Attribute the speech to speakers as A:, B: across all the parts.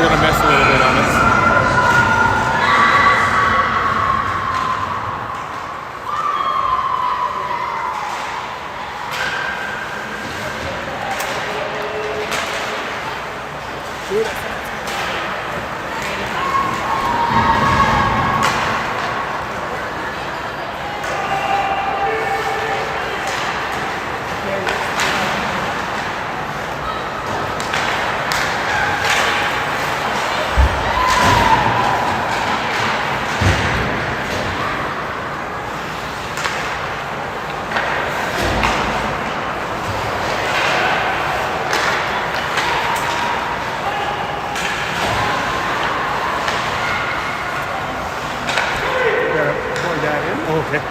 A: we're going to mess a little bit on it. Okay.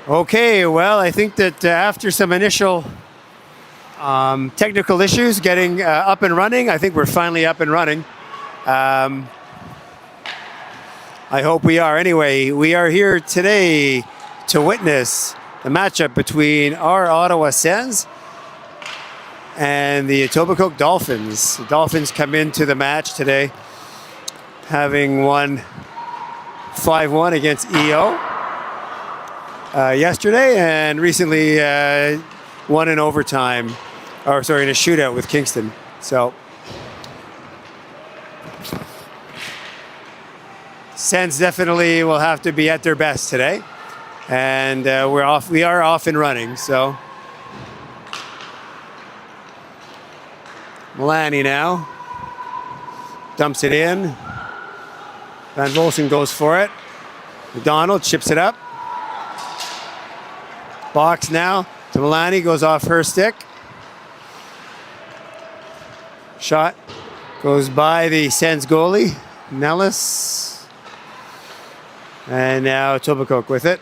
A: Okay, well, I think that after some initial technical issues getting up and running, I think we're finally up and running. I hope we are. Anyway, we are here today to witness the matchup between our Ottawa Sens and the Etobicoke Dolphins. The Dolphins come into the match today having won 5-1 against EO yesterday, and recently won in overtime, or sorry, in a shootout with Kingston. So Sens definitely will have to be at their best today, and we are off and running. So Milani now dumps it in. Van Volsen goes for it. McDonald chips it up. Box now to Milani, goes off her stick. Shot goes by the Sens goalie, Nellis. And now Etobicoke with it.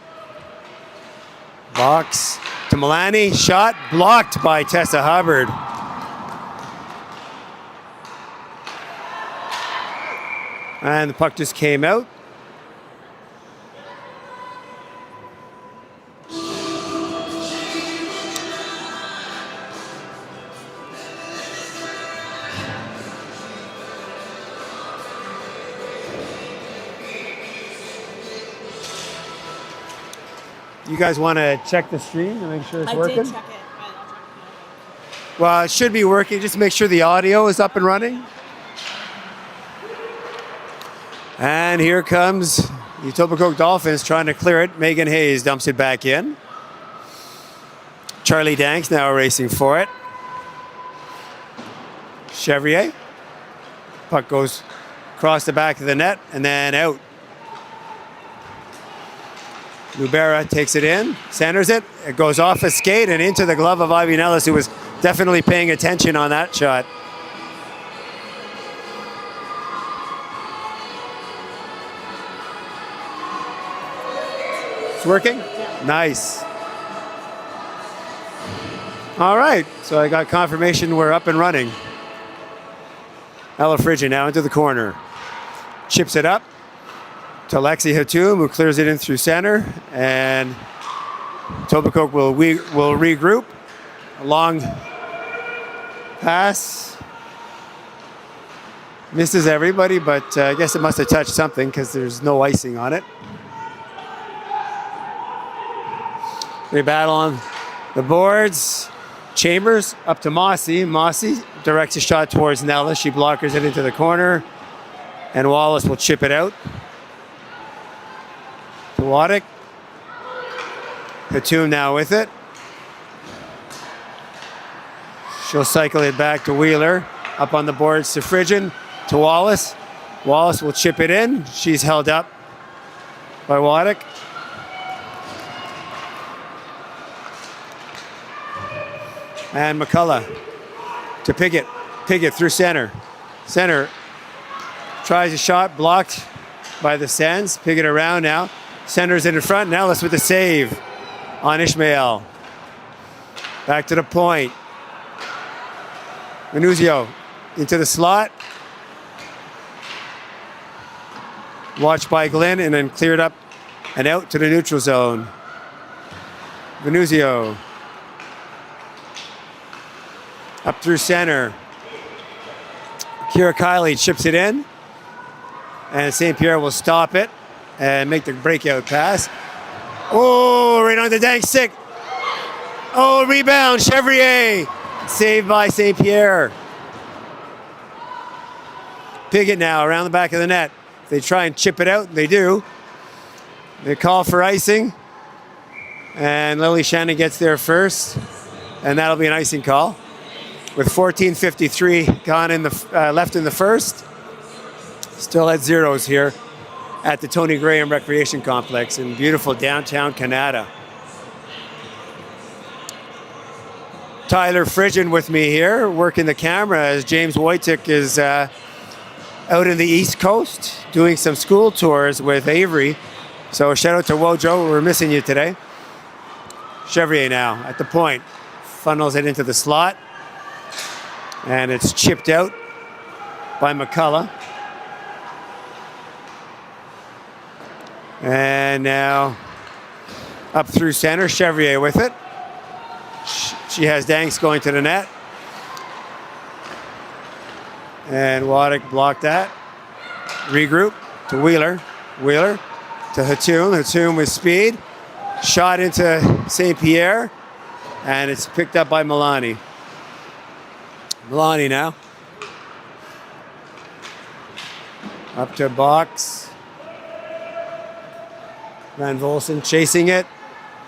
A: Box to Milani, shot blocked by Tessa Hubbard. And the puck just came out. You guys want to check the stream to make sure it's working?
B: I did check it. I'll check it.
A: Well, it should be working. Just make sure the audio is up and running. And here comes the Etobicoke Dolphins trying to clear it. Megan Hayes dumps it back in. Charlie Danks now racing for it. Chevrier. Puck goes across the back of the net and then out. Lubera takes it in, centers it. It goes off a skate and into the glove of Ivy Nellis, who was definitely paying attention on that shot. It's working?
B: Yeah.
A: Nice. All right, so I got confirmation we're up and running. Ella Frigid now into the corner. Chips it up to Lexi Hatum, who clears it in through center, and Etobicoke will regroup. A long pass. Misses everybody, but I guess it must have touched something because there's no icing on it. We battle on the boards. Chambers up to Mossy. Mossy directs a shot towards Nellis. She blockers it into the corner, and Wallace will chip it out to Waddick. Hatum now with it. She'll cycle it back to Wheeler. Up on the boards to Frigid, to Wallace. Wallace will chip it in. She's held up by Waddick. And McCullough to Piggott. Piggott through center. Center tries a shot, blocked by the Sens. Piggott around now. Centers it in front. Nellis with the save on Ishmael. Back to the point. Venuzio into the slot. Watched by Glenn and then cleared up and out to the neutral zone. Venuzio. Up through center. Kira Kiley chips it in. And St. Pierre will stop it and make the breakout pass. Oh, right on the dang stick. Oh, rebound, Chevrier. Saved by St. Pierre. Piggott now around the back of the net. They try and chip it out, they do. They call for icing. And Lily Shannon gets there first. And that'll be an icing call. With 14:53 gone in the left in the first. Still at zeros here at the Tony Graham Recreation Complex in beautiful downtown Canada. Tyler Frigin with me here, working the camera as James Wojcik is out in the East Coast doing some school tours with Avery. So shout out to Wojo, we're missing you today. Chevrier now at the point, funnels it into the slot, and it's chipped out by McCullough. And now up through center, Chevrier with it. She has Danks going to the net. And Waddick blocked that. Regroup to Wheeler. Wheeler to Hatum. Hatum with speed. Shot into St. Pierre. And it's picked up by Milani. Milani now. Up to box. Van Volsen chasing it.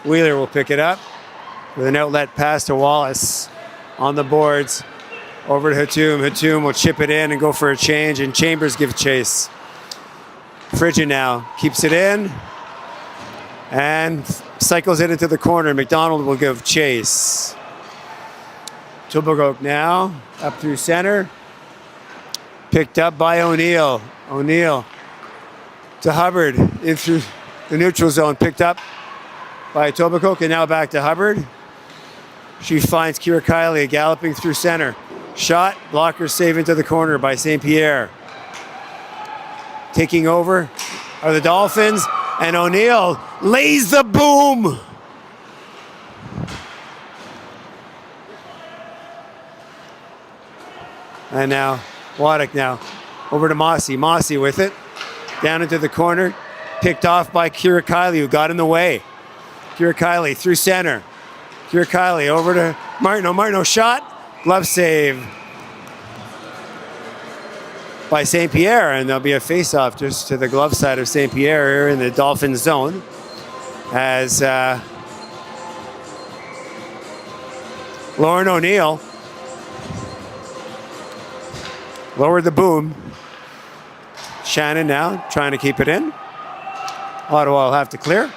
A: Wheeler will pick it up with an outlet pass to Wallace on the boards. Over to Hatum. Hatum will chip it in and go for a change, and Chambers give chase. Frigid now keeps it in and cycles it into the corner. McDonald will give chase. Etobicoke now up through center. Picked up by O'Neill. O'Neill to Hubbard in through the neutral zone. Picked up by Etobicoke and now back to Hubbard. She finds Kira Kiley galloping through center. Shot, blocker save into the corner by St. Pierre. Taking over are the Dolphins, and O'Neill lays the boom. And now, Waddick now, over to Mossy. Mossy with it, down into the corner, picked off by Kira Kiley, who got in the way. Kira Kiley through center. Kira Kiley over to Martineau. Martineau shot. Glove save by St. Pierre, and there'll be a face-off just to the glove side of St. Pierre here in the Dolphins zone as Lauren O'Neill lowered the boom. Shannon now trying to keep it in. Ottawa will have to clear.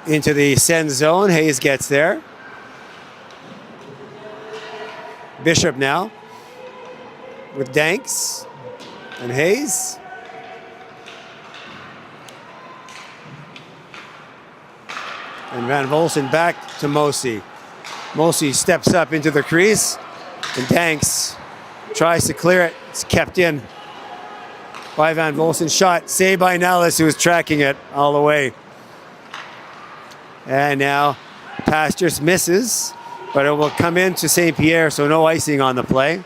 A: Into the send zone, Hayes gets there. Bishop now with Danks and Hayes. And Van Volsen back to Mosi. Mosi steps up into the crease, and Danks tries to clear it. It's kept in by Van Volsen. Shot saved by Nellis, who was tracking it all the way. And now pass just misses, but it will come into St. Pierre, so no icing on the play.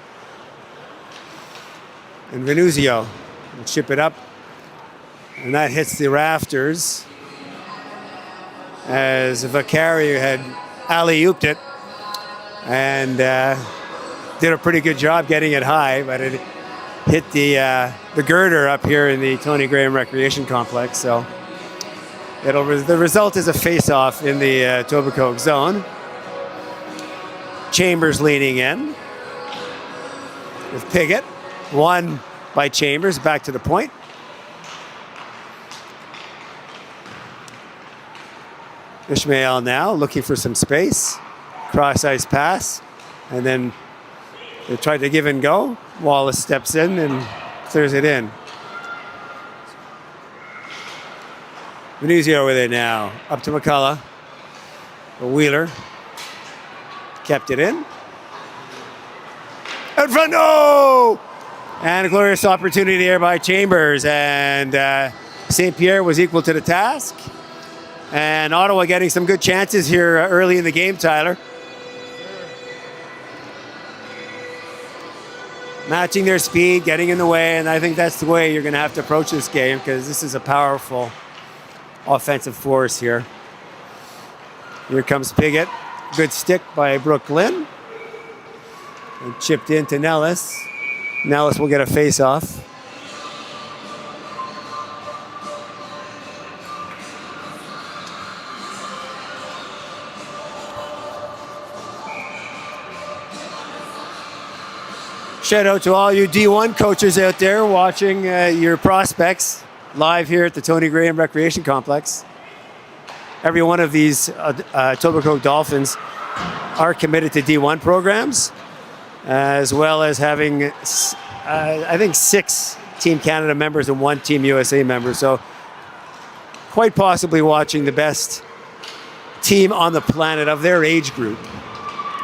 A: And Venuzio will chip it up, and that hits the rafters as Vicari had alley-ooped it and did a pretty good job getting it high, but it hit the girder up here in the Tony Graham Recreation Complex. So the result is a face-off in the Etobicoke zone. Chambers leaning in with Piggott. Won by Chambers, back to the point. Ishmael now looking for some space. Cross-ice pass. And then they tried to give and go. Wallace steps in and clears it in. Venuzio with it now. Up to McCullough. Wheeler. Kept it in. Out front, no! And a glorious opportunity there by Chambers. And St. Pierre was equal to the task. And Ottawa getting some good chances here early in the game, Tyler. Matching their speed, getting in the way, and I think that's the way you're going to have to approach this game because this is a powerful offensive force here. Here comes Piggott. Good stick by Brooklyn. And chipped into Nellis. Nellis will get a face-off. Shout out to all you D1 coaches out there watching your prospects live here at the Tony Graham Recreation Complex. Every one of these Etobicoke Dolphins are committed to D1 programs, as well as having, I think, 6 Team Canada members and 1 Team USA member. So quite possibly watching the best team on the planet of their age group.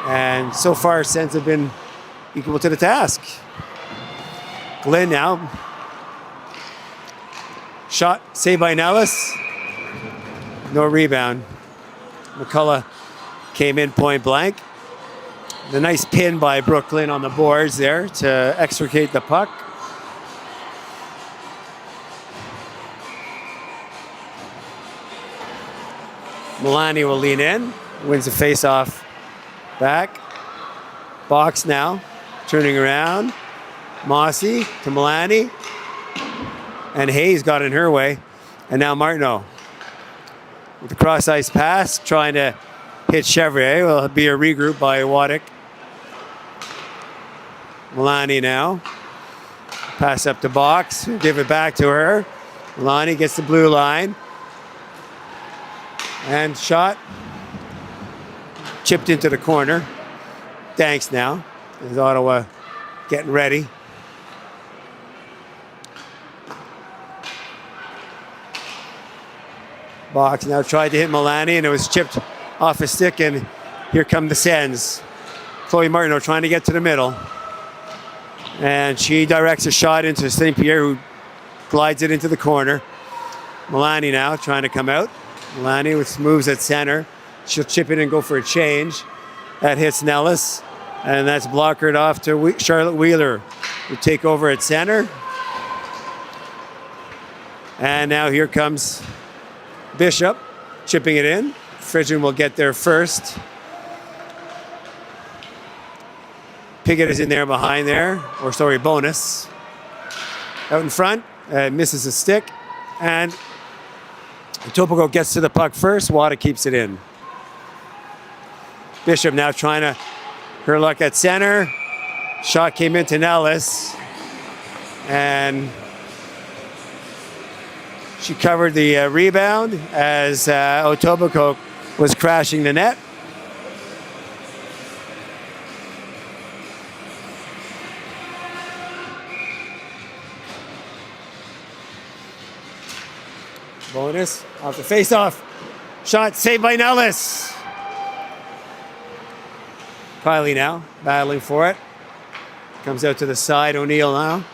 A: And so far, Sens have been equal to the task. Glenn now. Shot saved by Nellis. No rebound. McCullough came in point blank. The nice pin by Brooklyn on the boards there to extricate the puck. Milani will lean in. Wins the face-off back. Box now. Turning around. Mossy to Milani. And Hayes got in her way. And now Martineau. With the cross-ice pass, trying to hit Chevrier. Will be a regroup by Waddick. Milani now. Pass up to Box. Give it back to her. Milani gets the blue line. And shot. Chipped into the corner. Thanks now. Is Ottawa getting ready. Box now tried to hit Milani and it was chipped off his stick, and here come the Sens. Chloe Martineau trying to get to the middle. And she directs a shot into St. Pierre, who glides it into the corner. Milani now trying to come out. Milani with moves at center. She'll chip it and go for a change. That hits Nellis. And that's blockered off to Charlotte Wheeler, who take over at center. And now here comes Bishop, chipping it in. Fridgen will get there first. Piggott is in there behind there, or sorry, Bonus. Out in front, misses a stick. And Etobicoke gets to the puck first. Wada keeps it in. Bishop now trying to her luck at center. Shot came into Nellis. And she covered the rebound as Etobicoke was crashing the net. Bonus off the face-off. Shot saved by Nellis. Kiley now, battling for it. Comes out to the side, O'Neill now.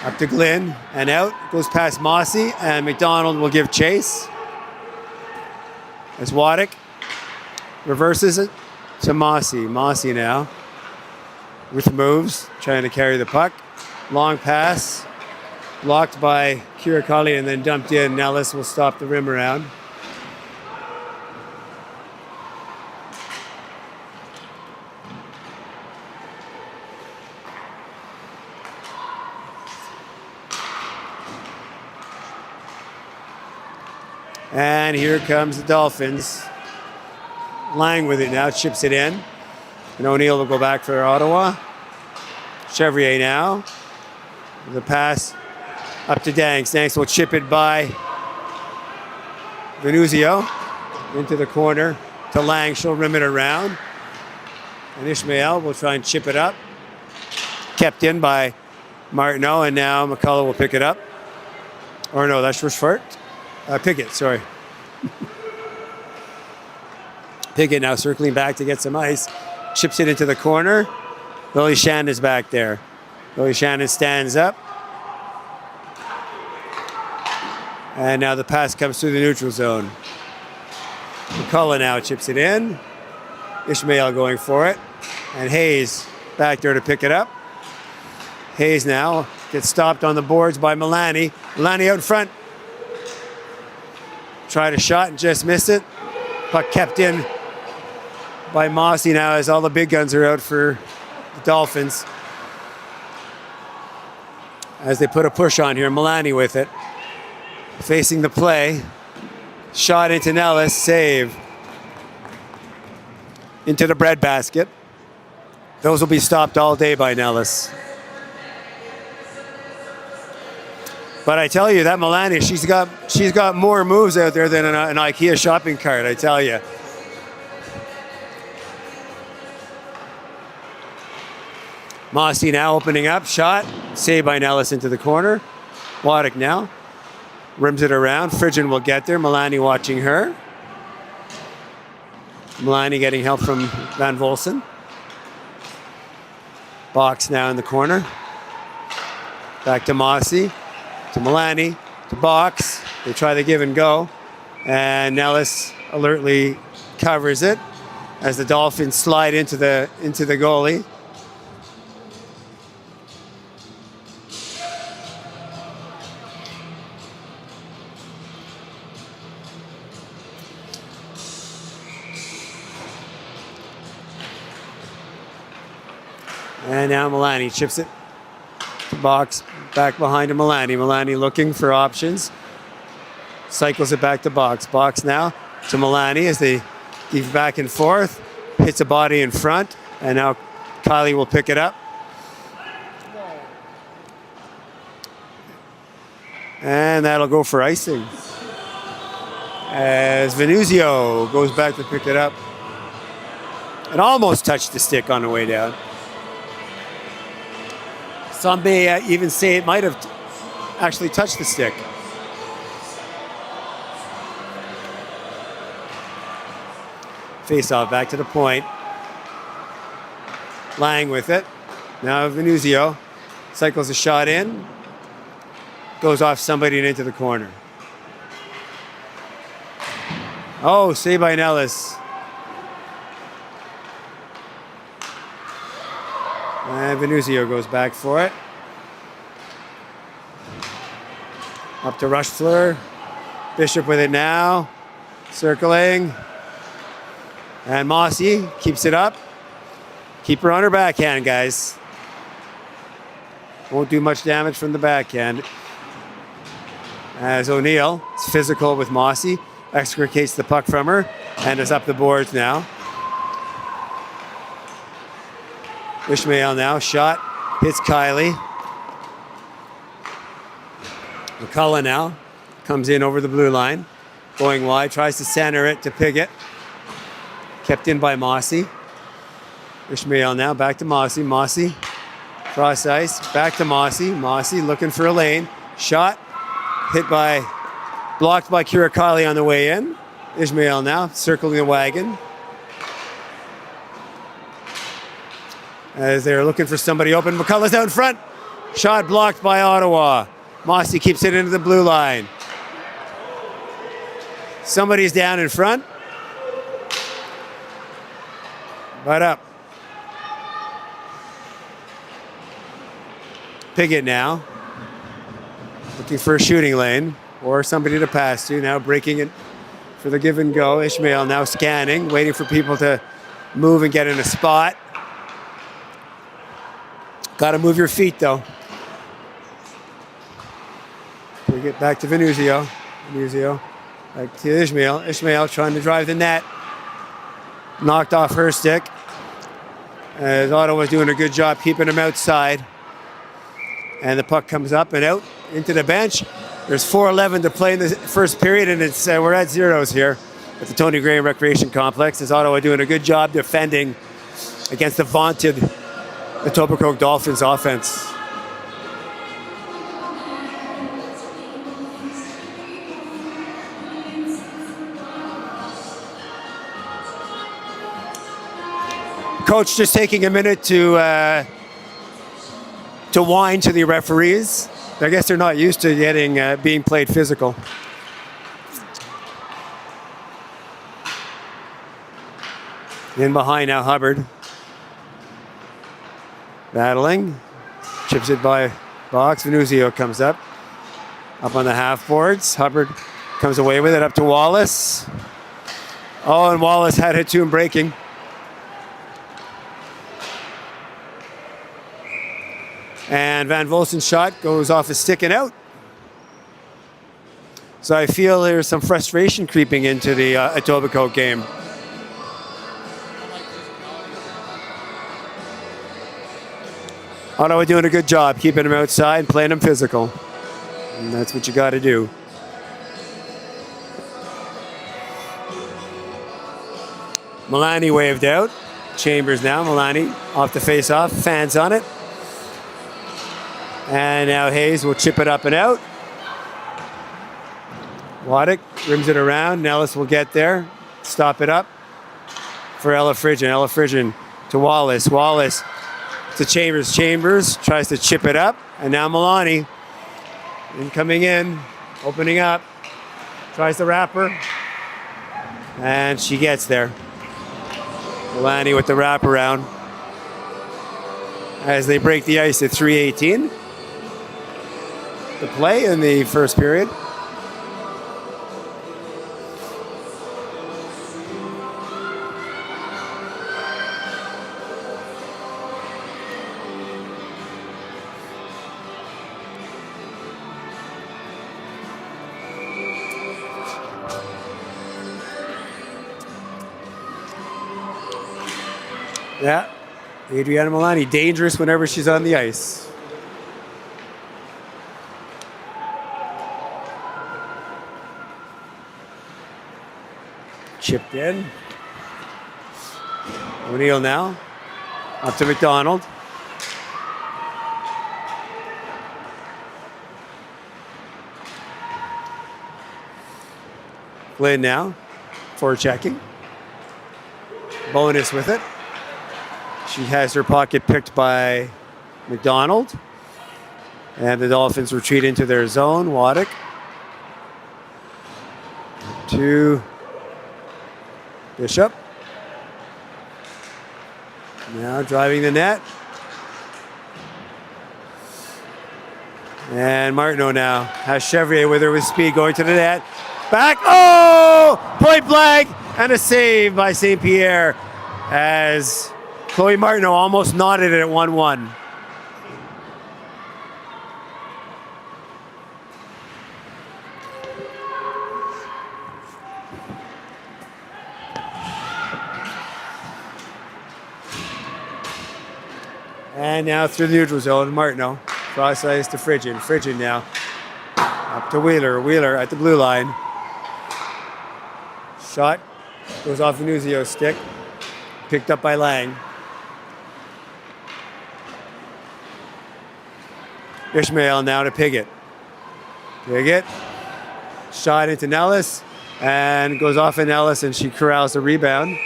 A: Up to Glynn, and out. Goes past Mossy, and McDonald will give chase. As Waddick reverses it to Mossy. Mossy now, with moves, trying to carry the puck. Long pass, blocked by Kirakali, and then dumped in. Nellis will stop the rim around. And here comes the Dolphins. Lang with it now, chips it in. And O'Neill will go back for Ottawa. Chevrier now. The pass up to Danks. Danks will chip it by Venuzio into the corner to Lang. She'll rim it around. And Ishmael will try and chip it up. Kept in by Martineau, and now McCullough will pick it up. Or no, that's Rushford. Pickett, sorry. Pickett now circling back to get some ice. Chips it into the corner. Lily Shannon is back there. Lily Shannon stands up. And now the pass comes through the neutral zone. McCullough now chips it in. Ishmael going for it. And Hayes back there to pick it up. Hayes now gets stopped on the boards by Milani. Milani out in front. Tried a shot and just missed it. Puck kept in by Mossy now as all the big guns are out for the Dolphins. As they put a push on here, Milani with it. Facing the play. Shot into Nellis, save. Into the breadbasket. Those will be stopped all day by Nellis. But I tell you, that Milani, she's got more moves out there than an IKEA shopping cart, I tell you. Mossy now opening up, shot, saved by Nellis into the corner. Waddick now rims it around. Fridgen will get there. Milani watching her. Milani getting help from Van Volsen. Box now in the corner. Back to Mossy. To Milani. To Box. They try the give and go. And Nellis alertly covers it as the Dolphins slide into the goalie. And now Milani chips it to Box, back behind to Milani. Milani looking for options. Cycles it back to Box. Box now to Milani as they give back and forth. Hits a body in front. And now Kylie will pick it up. And that'll go for icing. As Venuzio goes back to pick it up. It almost touched the stick on the way down. Some may even say it might have actually touched the stick. Face off back to the point. Lang with it. Now Venuzio cycles a shot in. Goes off somebody and into the corner. Oh, saved by Nellis. And Venuzio goes back for it. Up to Rushfleur. Bishop with it now. Circling. And Mossy keeps it up. Keep her on her backhand, guys. Won't do much damage from the backhand. As O'Neill is physical with Mossy. Extricates the puck from her. And is up the boards now. Ishmael now, shot, hits Kylie. McCullough now comes in over the blue line, going wide, tries to center it to Pickett. Kept in by Mossy. Ishmael now, back to Mossy. Mossy, cross ice, back to Mossy. Mossy looking for a lane. Shot, blocked by Kira Kylie on the way in. Ishmael now, circling the wagon. As they're looking for somebody open. McCullough's out in front. Shot blocked by Ottawa. Mossy keeps it into the blue line. Somebody's down in front. But up. Pickett now. Looking for a shooting lane or somebody to pass to. Now breaking it for the give and go. Ishmael now scanning, waiting for people to move and get in a spot. Got to move your feet, though. We get back to Venuzio. Venuzio back to Ishmael. Ishmael trying to drive the net. Knocked off her stick. As Ottawa's doing a good job keeping him outside. And the puck comes up and out into the bench. There's 4:11 to play in the first period, and it's we're at zeros here at the Tony Graham Recreation Complex. As Ottawa doing a good job defending against the vaunted Etobicoke Dolphins offense. Coach just taking a minute to whine to the referees. I guess they're not used to being played physical. In behind now, Hubbard. Battling. Chips it by box. Venuzio comes up. Up on the half boards. Hubbard comes away with it up to Wallace. Oh, and Wallace had hit to him breaking. And Van Volsen's shot goes off his stick and out. So I feel there's some frustration creeping into the Etobicoke game. Ottawa doing a good job keeping him outside and playing him physical. And that's what you got to do. Milani waved out. Chambers now. Milani off the face-off. Fans on it. And now Hayes will chip it up and out. Waddick rims it around. Nellis will get there. Stop it up for Ella Frigin. Ella Frigin to Wallace. Wallace to Chambers. Chambers tries to chip it up. And now Milani. And coming in. Opening up. Tries the wrapper. And she gets there. Milani with the wraparound. As they break the ice at 3:18. The play in the first period. Yeah, Adriana Milani, dangerous whenever she's on the ice. Chipped in. O'Neill now. Up to McDonald. Flynn now. Forechecking. Bonus with it. She has her pocket picked by McDonald. And the Dolphins retreat into their zone. Waddick. To Bishop. Now driving the net. And Martineau now has Chevrier with her with speed going to the net. Back. Oh! Point blank. And a save by St. Pierre as Chloe Martineau almost knotted it at 1-1. And now through the neutral zone, Martineau. Cross ice to Frigin. Frigin now. Up to Wheeler. Wheeler at the blue line. Shot goes off Venuzio's stick. Picked up by Lang. Ishmael now to Piggott. Piggott. Shot into Nellis. And goes off in Nellis and she corrals the rebound.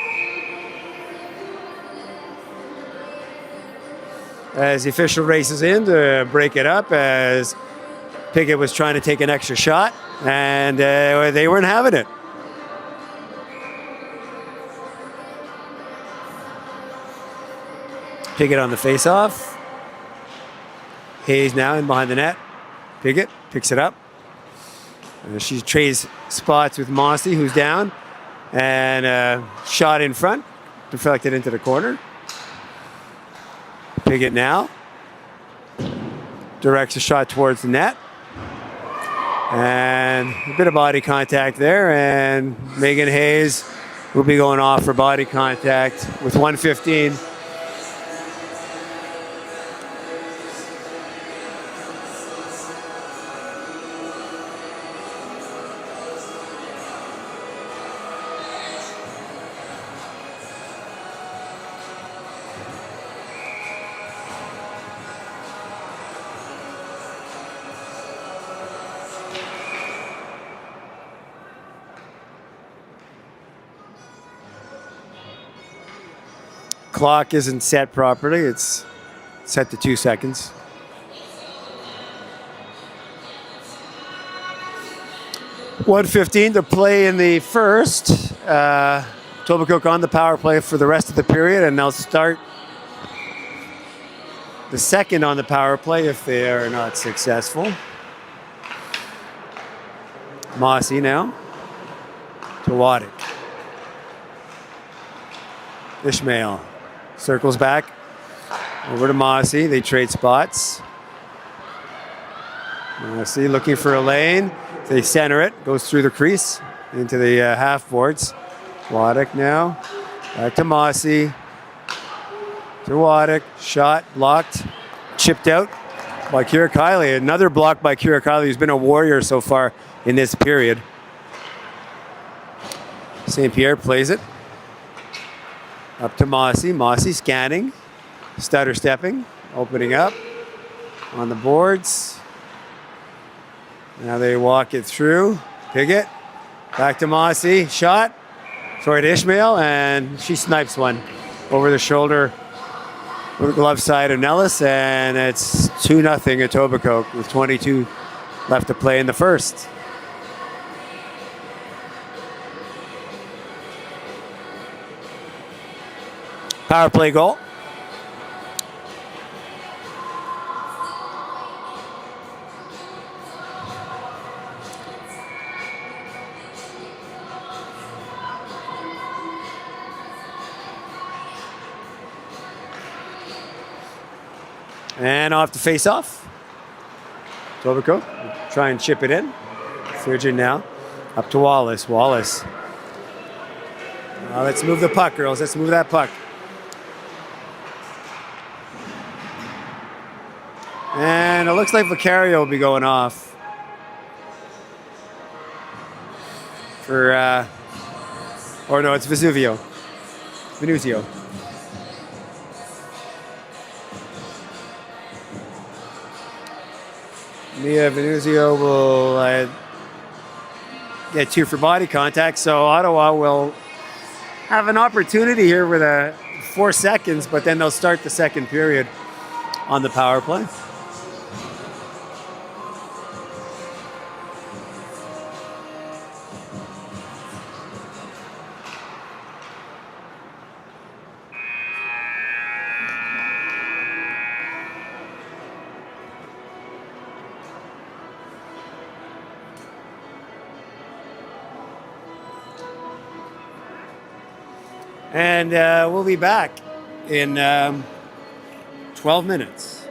A: As the official races in to break it up as Piggott was trying to take an extra shot and they weren't having it. Piggott on the face-off. Hayes now in behind the net. Piggott picks it up. She trades spots with Mossy, who's down. And shot in front, deflected into the corner. Piggott now directs a shot towards the net. And a bit of body contact there. And Megan Hayes will be going off for body contact with 1:15. clock isn't set properly. It's set to 2 seconds. .1:15 to play in the first. Etobicoke on the power play for the rest of the period, and they'll start the second on the power play if they are not successful. Mossy now to Waddick. Ishmael circles back over to Mossy. They trade spots. Mossy looking for a lane. They center it, goes through the crease into the half boards. Waddick now back to Mossy. To Waddick, shot blocked, chipped out by Kira Kiley. Another block by Kira Kiley, who's been a warrior so far in this period. St. Pierre plays it up to Mossy. Mossy scanning, stutter stepping, opening up on the boards. Now they walk it through. Piggott back to Mossy. Shot. Sorry to Ishmael, and she snipes one over the shoulder with the glove side of Nellis, and it's 2-0 Etobicoke with 22 left to play in the first. Power play goal. And off the face-off. Etobicoke try and chip it in. Frigid now. Up to Wallace. Wallace. Let's move the puck, girls. Let's move that puck. And it looks like Vicario will be going off. For, or no, it's Vesuvio. Venuzio. Mia Venuzio will get 2 for body contact, so Ottawa will have an opportunity here with 4 seconds, but then they'll start the second period on the power play. And we'll be back in 12 minutes.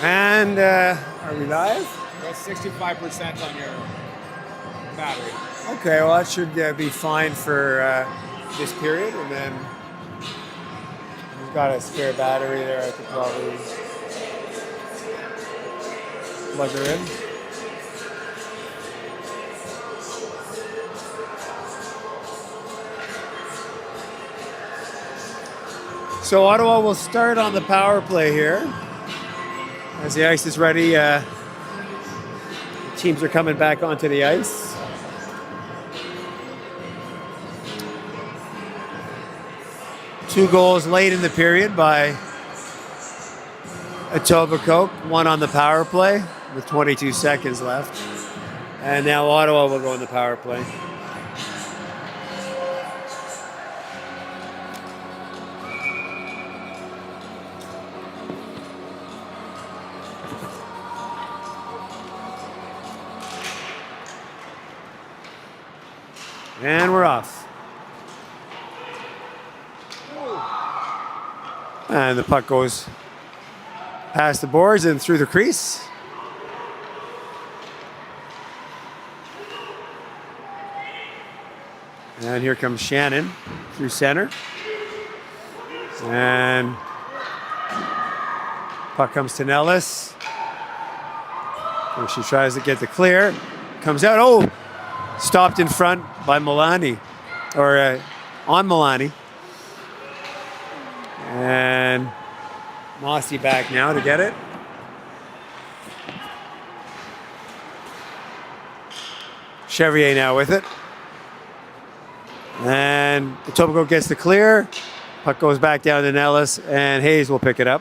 A: And are we live?
C: Got 65% on your battery.
A: Okay, well that should be fine for this period, and then we've got a spare battery there. I could probably plug her in. So Ottawa will start on the power play here. As the ice is ready, the teams are coming back onto the ice. Two goals late in the period by Etobicoke, one on the power play with 22 seconds left. And now Ottawa will go on the power play. And we're off. And the puck goes past the boards and through the crease. And here comes Shannon through center. And puck comes to Nellis. And she tries to get the clear. Comes out. Oh! Stopped in front by Milani, or on Milani. And Mossy back now to get it. Chevrier now with it. And Etobicoke gets the clear. Puck goes back down to Nellis, and Hayes will pick it up.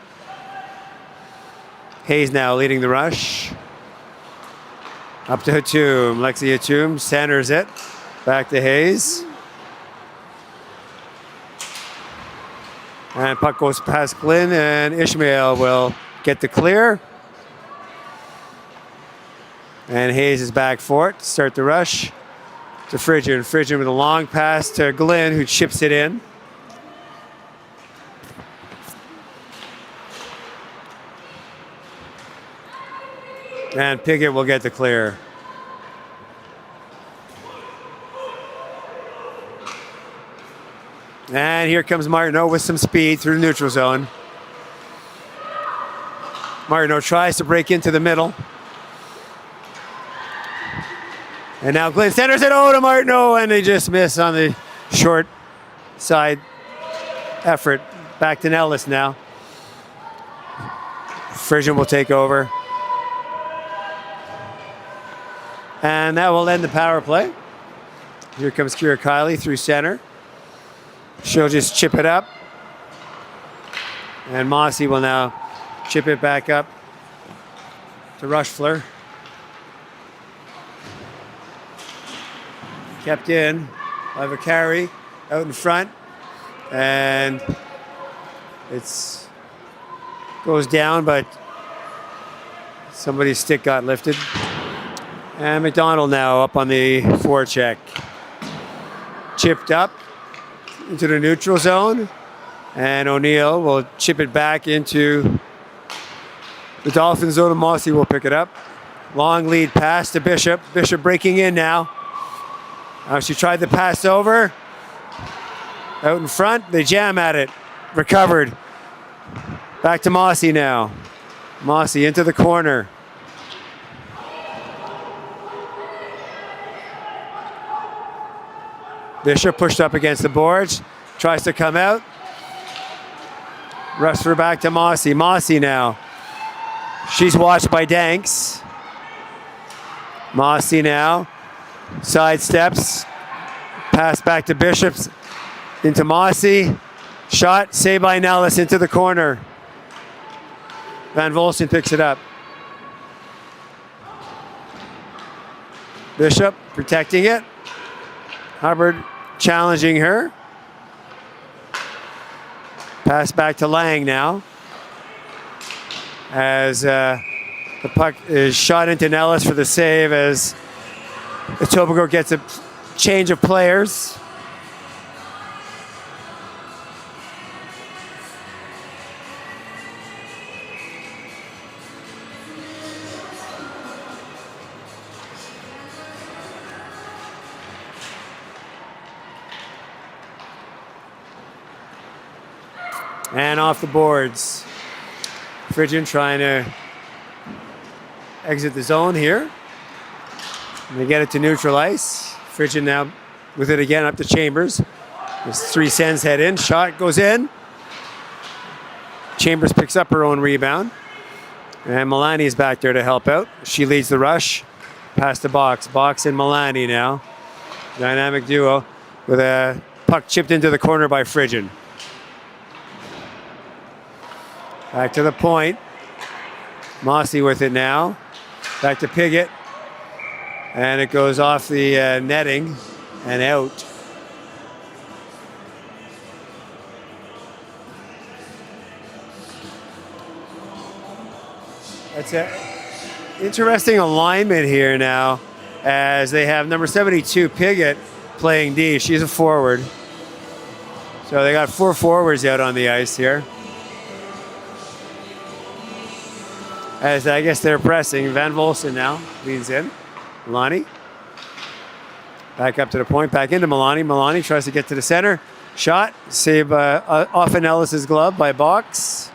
A: Hayes now leading the rush. Up to Hatum. Lexi Hatum centers it. Back to Hayes. And puck goes past Glynn, and Ishmael will get the clear. And Hayes is back for it. Start the rush to Phrygian. Phrygian with a long pass to Glynn, who chips it in. And Piggott will get the clear. And here comes Martineau with some speed through the neutral zone. Martineau tries to break into the middle. And now Glenn centers it over to Martineau, and they just miss on the short side effort. Back to Nellis now. Phrygian will take over. And that will end the power play. Here comes Kira Kiley through center. She'll just chip it up. And Mossy will now chip it back up to Rushfler. Kept in. I'll have a carry out in front. And it's goes down, but somebody's stick got lifted. And McDonald now up on the forecheck. Chipped up into the neutral zone. And O'Neill will chip it back into the Dolphins zone, and Mossy will pick it up. Long lead pass to Bishop. Bishop breaking in now. She tried the pass over. Out in front, they jam at it. Recovered. Back to Mossy now. Mossy into the corner. Bishop pushed up against the boards, tries to come out. Rushford back to Mossy. Mossy now. She's watched by Danks. Mossy now. Side steps. Pass back to Bishops. Into Mossy. Shot. Saved by Nellis into the corner. Van Volsten picks it up. Bishop protecting it. Hubbard challenging her. Pass back to Lang now. As the puck is shot into Nellis for the save, as Etobicoke gets a change of players. And off the boards. Frigid trying to exit the zone here. And they get it to neutral ice. Frigid now with it again up to Chambers. There's 3 Sens head in. Shot goes in. Chambers picks up her own rebound. And Milani's back there to help out. She leads the rush. Past the box. Box and Milani now. Dynamic duo with a puck chipped into the corner by Frigid. Back to the point. Mossy with it now. Back to Piggott. And it goes off the netting and out. That's an interesting alignment here now as they have number 72, Piggott, playing D. She's a forward. So they got 4 forwards out on the ice here. As I guess they're pressing. Van Volsen now leans in. Milani. Back up to the point. Back into Milani. Milani tries to get to the center. Shot. Save off an Ellis's glove by Box.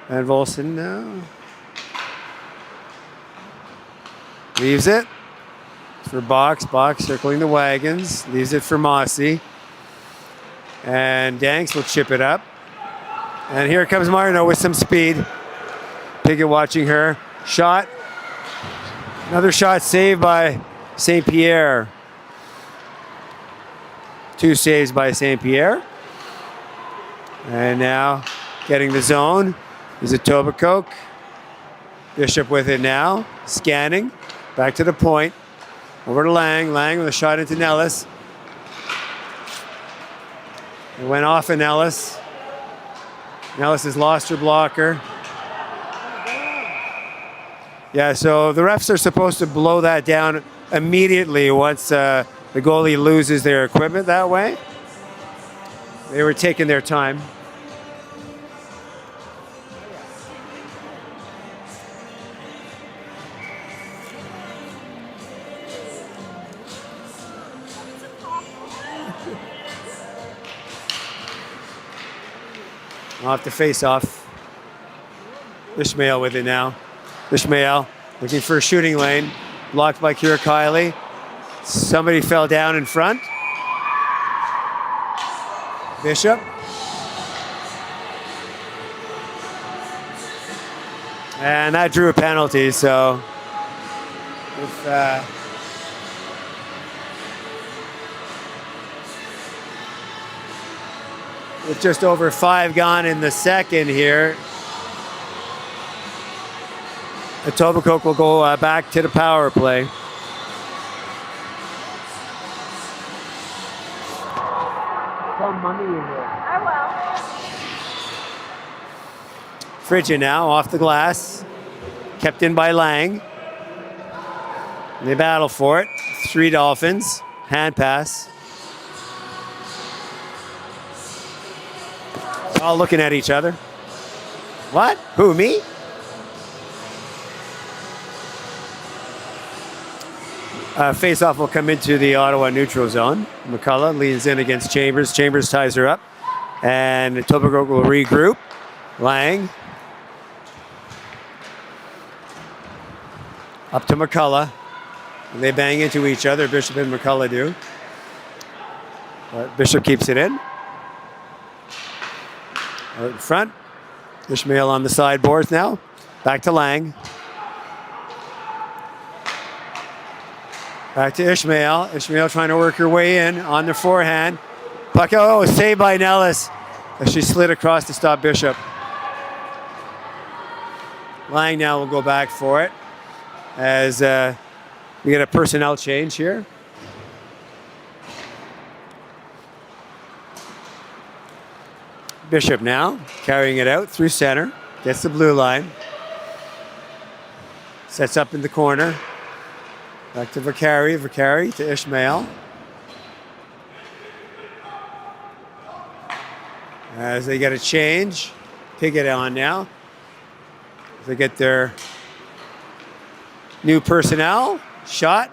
A: Van Volsen now. Leaves it for Box. Box circling the wagons. Leaves it for Mossy. And Danks will chip it up. And here comes Marno with some speed. Piggott watching her. Shot. Another shot saved by St. Pierre. 2 saves by St. Pierre. And now getting the zone is Etobicoke. Bishop with it now. Scanning. Back to the point. Over to Lang. Lang with a shot into Nellis. It went off in Nellis. Nellis has lost her blocker. Yeah, so the refs are supposed to blow that down immediately once the goalie loses their equipment that way. They were taking their time. Off the face-off. Ishmael with it now. Ishmael looking for a shooting lane. Blocked by Kira Kiley. Somebody fell down in front. Bishop. And that drew a penalty, so with just over 5 gone in the second here, Etobicoke will go back to the power play. Frigid now off the glass. Kept in by Lang. They battle for it. 3 Dolphins. Hand pass. All looking at each other. What? Who, me? Face-off will come into the Ottawa neutral zone. McCullough leans in against Chambers. Chambers ties her up. And Etobicoke will regroup. Lang. Up to McCullough. They bang into each other. Bishop and McCullough do. But Bishop keeps it in. Out in front. Ishmael on the sideboards now. Back to Lang. Back to Ishmael. Ishmael trying to work her way in on the forehand. Puck, oh, saved by Nellis as she slid across to stop Bishop. Lang now will go back for it as we get a personnel change here. Bishop now carrying it out through center. Gets the blue line. Sets up in the corner. Back to Vicari. Vicari to Ishmael. As they get a change. Piggott on now. They get their new personnel. Shot.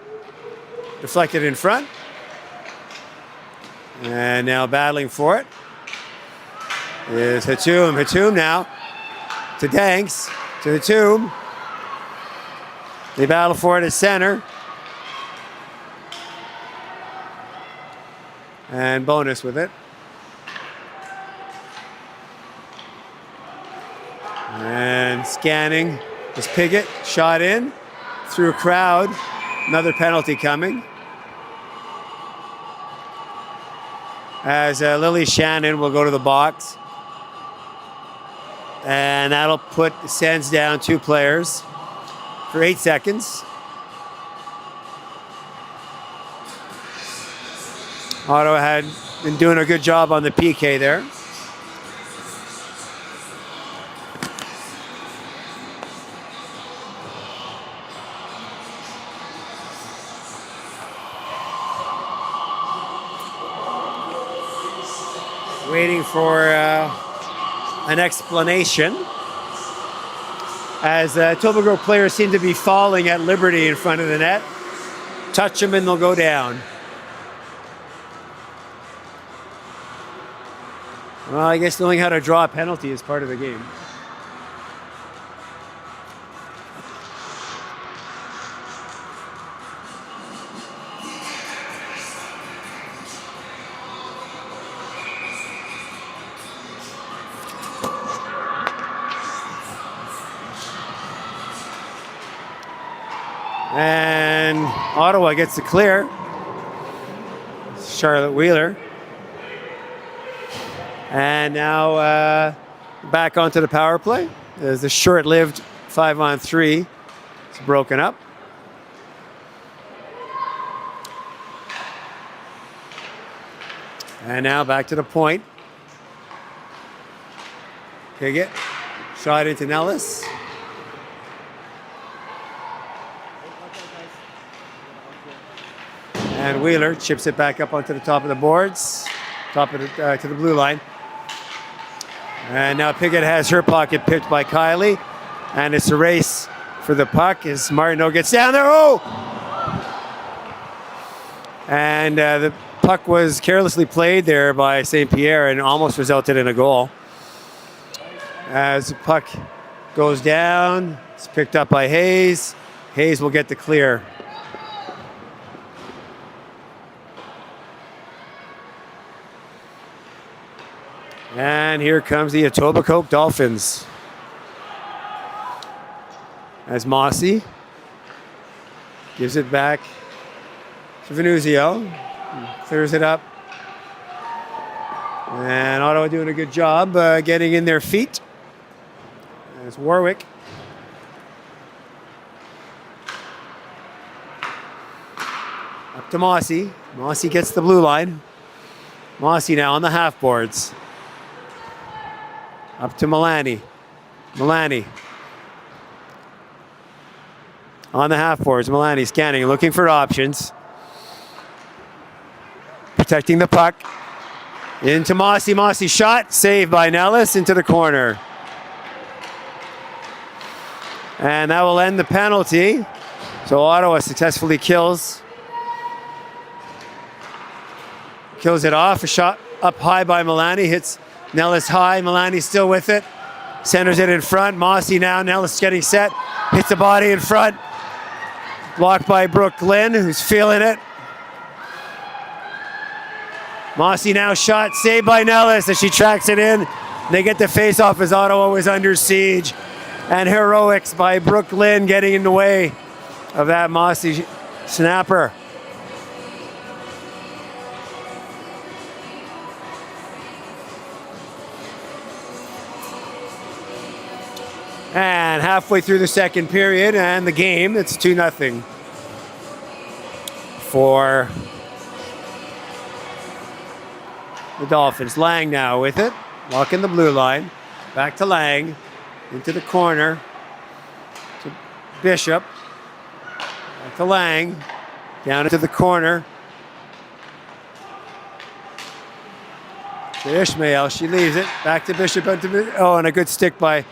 A: Deflected in front. And now battling for it. is Hatum. Hatum now to Danks, to the tube. They battle for it at center. And bonus with it. And scanning is Piggott. Shot in through a crowd. Another penalty coming. As Lily Shannon will go to the box. And that'll sends down 2 players for 8 seconds. Ottawa had been doing a good job on the PK there. Waiting for an explanation, as Etobicoke players seem to be falling at liberty in front of the net. Touch them and they'll go down. Well, I guess knowing how to draw a penalty is part of the game. And Ottawa gets the clear. Charlotte Wheeler. And now back onto the power play. As the short-lived 5-on-3 is broken up. And now back to the point. Piggott. Shot into Nellis. And Wheeler chips it back up onto the top of the boards, to the blue line. And now Piggott has her pocket picked by Kylie. And it's a race for the puck as Martineau gets down there. Oh! And the puck was carelessly played there by St. Pierre and almost resulted in a goal. As the puck goes down, it's picked up by Hayes. Hayes will get the clear. And here comes the Etobicoke Dolphins. As Mossy gives it back to Venuzio. Clears it up. And Ottawa doing a good job getting in their feet. As Warwick. Up to Mossy. Mossy gets the blue line. Mossy now on the half boards. Up to Milani. Milani. On the half boards. Milani scanning, looking for options. Protecting the puck. Into Mossy. Mossy shot. Saved by Nellis into the corner. And that will end the penalty. So Ottawa successfully kills it off. A shot up high by Milani. Hits Nellis high. Milani still with it. Centers it in front. Mossy now. Nellis getting set. Hits the body in front. Blocked by Brooke Lynn, who's feeling it. Mossy now shot. Saved by Nellis as she tracks it in. They get the face off as Ottawa was under siege. And heroics by Brooke Lynn getting in the way of that Mossy snapper. And halfway through the second period and the game, it's 2-0 for the Dolphins. Lang now with it, walking the blue line. Back to Lang, into the corner, to Bishop. Back to Lang, down into the corner. To Ishmael, she leaves it. Back to Bishop, and a good stick by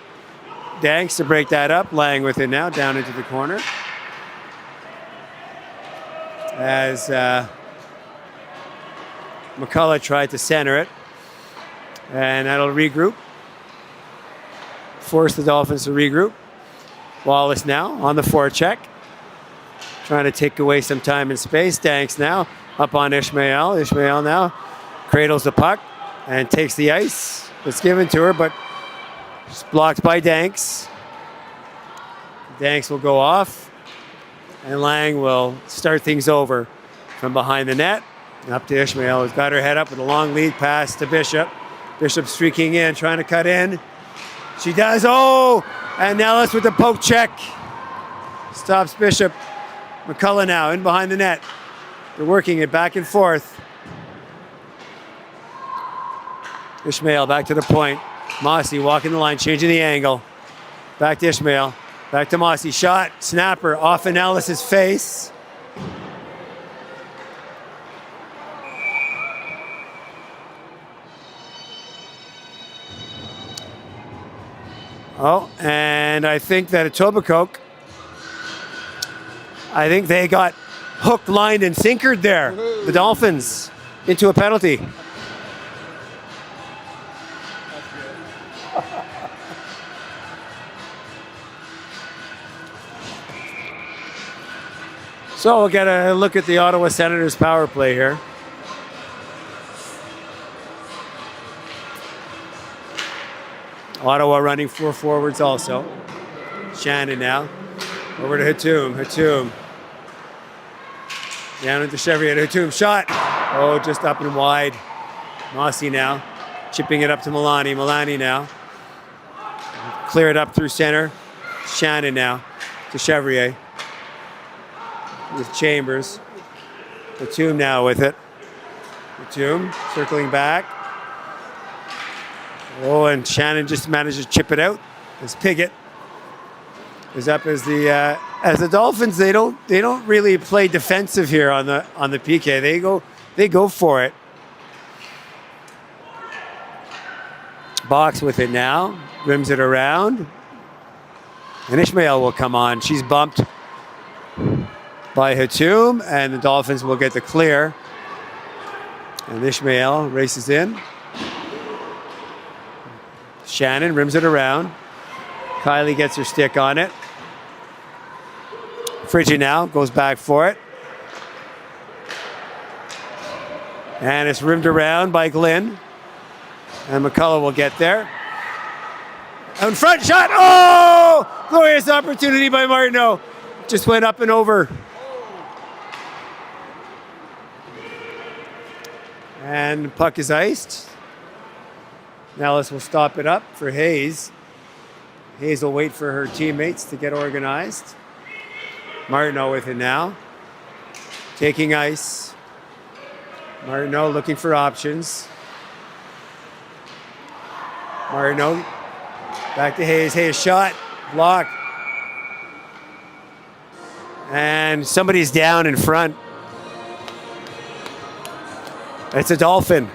A: Danks to break that up. Lang with it now, down into the corner. As McCullough tried to center it. And that'll regroup. Force the Dolphins to regroup. Wallace now on the forecheck. Trying to take away some time and space. Danks now up on Ishmael. Ishmael now cradles the puck and takes the ice. It's given to her, but it's blocked by Danks. Danks will go off, and Lang will start things over from behind the net. Up to Ishmael, who's got her head up with a long lead pass to Bishop. Bishop streaking in, trying to cut in. She does. Oh, and Nellis with the poke check. Stops Bishop. McCullough now in behind the net. They're working it back and forth. Ishmael back to the point. Mossy walking the line, changing the angle. Back to Ishmael. Back to Mossy. Shot. Snapper off in Ellis's face. Oh, and I think that Etobicoke, I think they got hooked, lined, and sinkered there. The Dolphins into a penalty. So we'll get a look at the Ottawa Senators power play here. Ottawa running 4 forwards also. Shannon now. Over to Hatum. Hatum. Down into Chevrier. Hatum shot. Oh, just up and wide. Mossy now. Chipping it up to Milani. Milani now. Clear it up through center. Shannon now to Chevrier. With Chambers. Hatum now with it. Hatum circling back. Oh, and Shannon just managed to chip it out. As Piggott is up as the Dolphins. They don't really play defensive here on the PK. They go for it. Box with it now. Rims it around. And Ishmael will come on. She's bumped by Hatum, and the Dolphins will get the clear. And Ishmael races in. Shannon rims it around. Kylie gets her stick on it. Frigid now goes back for it. And it's rimmed around by Glynn. And McCullough will get there. In front shot. Oh! Glorious opportunity by Martineau. Just went up and over. And puck is iced. Nellis will stop it up for Hayes. Hayes will wait for her teammates to get organized. Martineau with it now. Taking ice. Martineau looking for options. Martineau back to Hayes. Hayes shot. Block. And somebody's down in front. It's a Dolphin.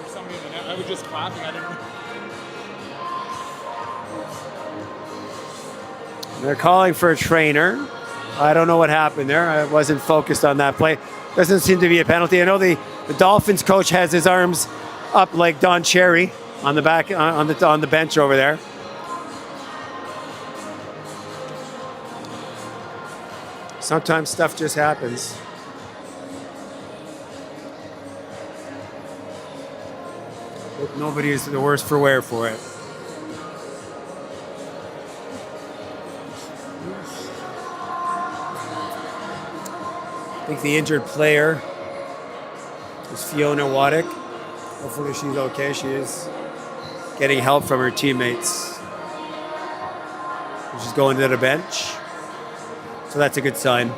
C: Somebody in the net. I was just clapping. I didn't.
A: They're calling for a trainer. I don't know what happened there. I wasn't focused on that play. Doesn't seem to be a penalty. I know the Dolphins coach has his arms up like Don Cherry on the back on the bench over there. Sometimes stuff just happens. Hope nobody is the worse for wear for it. I think the injured player is Fiona Waddick. Hopefully she's okay. She is getting help from her teammates. She's going to the bench. So that's a good sign.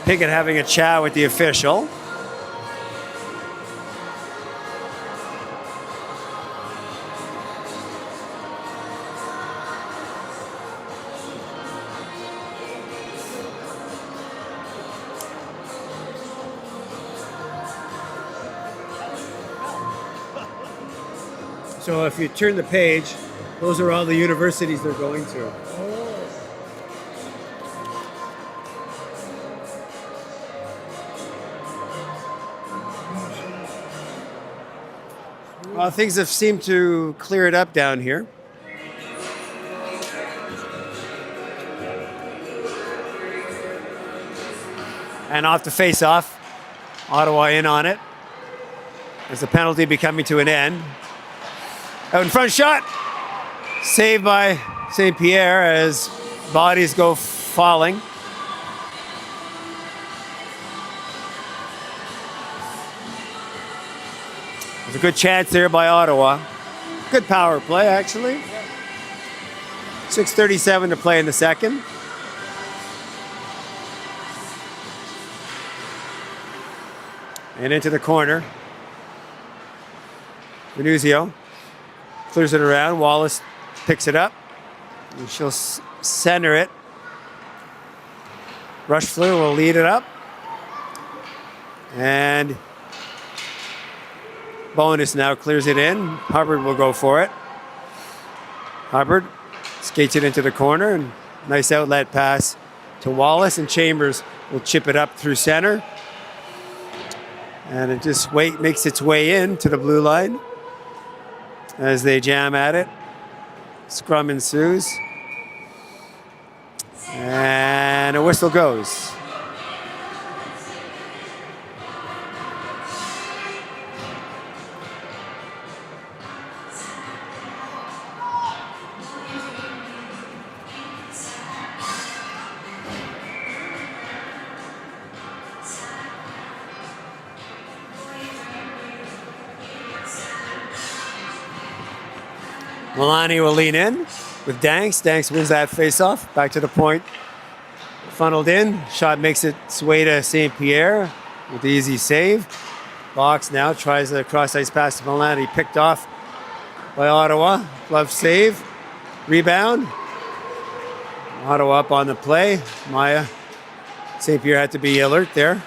A: Pickett having a chat with the official. So if you turn the page, those are all the universities they're going to. Well, things have seemed to clear it up down here. And off the face-off, Ottawa in on it. As the penalty be coming to an end. Out in front shot. Saved by St. Pierre as bodies go falling. There's a good chance there by Ottawa. Good power play, actually. 6:37 to play in the second. And into the corner. Venuzio clears it around. Wallace picks it up. And she'll center it. Rushfleur will lead it up. And Bonus now clears it in. Hubbard will go for it. Hubbard skates it into the corner. And nice outlet pass to Wallace. And Chambers will chip it up through center. And it just makes its way in to the blue line as they jam at it. Scrum ensues. And a whistle goes. Milani will lean in with Danks. Danks wins that face-off. Back to the point. Funneled in. Shot makes its way to St. Pierre with the easy save. Box now tries a cross-ice pass to Milani. Picked off by Ottawa. Glove save. Rebound. Ottawa up on the play. Maya. St. Pierre had to be alert there.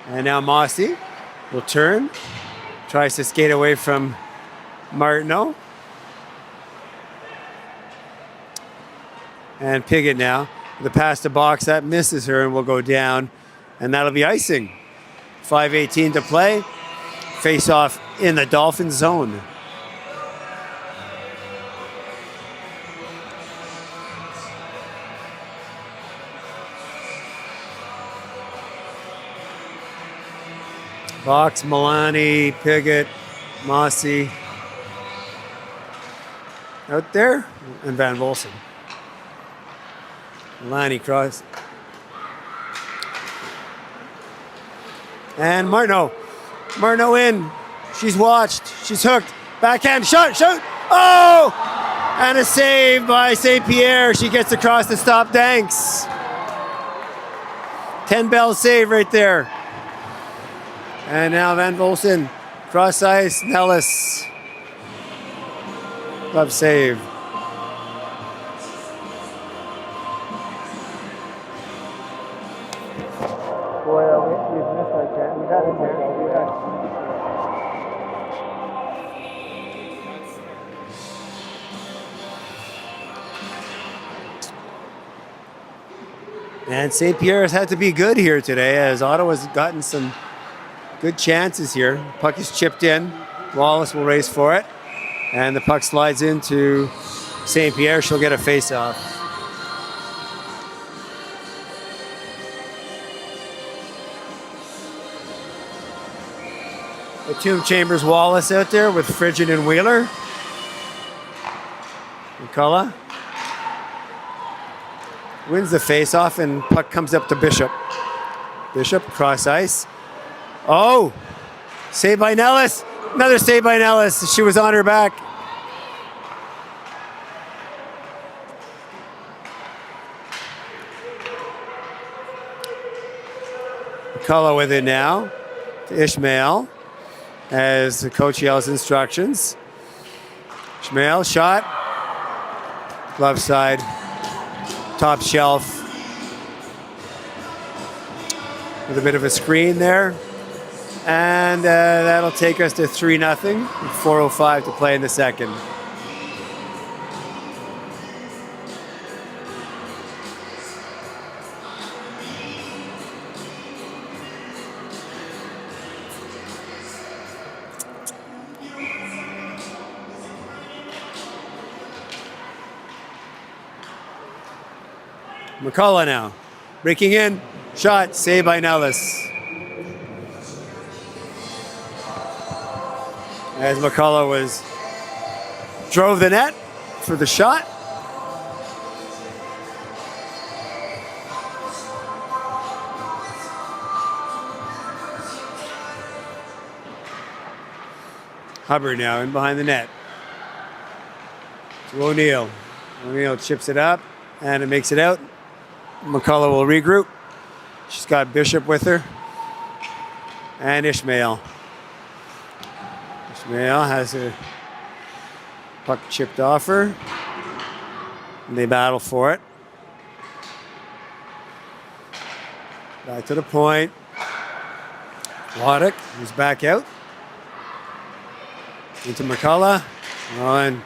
A: And now Mossy will turn. Tries to skate away from Martineau. And Piggott now. The pass to Box, that misses her and will go down. And that'll be icing. 5:18 to play. Face off in the Dolphins zone. Box, Milani, Piggott, Mossy. Out there, and Van Volsen. Milani cross. And Martineau. Martineau in. She's watched. She's hooked. Backhand shot. Shoot. Oh! And a save by St. Pierre. She gets across to stop Danks. 10-bell save right there. And now Van Volsen. Cross ice. Nellis. Glove save. Boy, we've missed our chance. We've had a chance. And St. Pierre has had to be good here today as Ottawa's gotten some good chances here. Puck is chipped in. Wallace will race for it. And the puck slides into St. Pierre. She'll get a face-off. Batum, Chambers, Wallace out there with Frigid and Wheeler. McCullough wins the face-off and puck comes up to Bishop. Bishop, cross ice. Oh! Save by Nellis. Another save by Nellis. She was on her back. McCullough with it now to Ishmael as the coach yells instructions. Ishmael, shot. Glove side. Top shelf. With a bit of a screen there. And that'll take us to 3-0, 4:05 to play in the second. McCullough now, breaking in, shot, saved by Nellis. As McCullough drove the net for the shot. Hubbard now in behind the net. To O'Neill. O'Neill chips it up and it makes it out. McCullough will regroup. She's got Bishop with her. And Ishmael. Ishmael has her puck chipped off her. And they battle for it. Back to the point. Waddick, who's back out. Into McCullough. And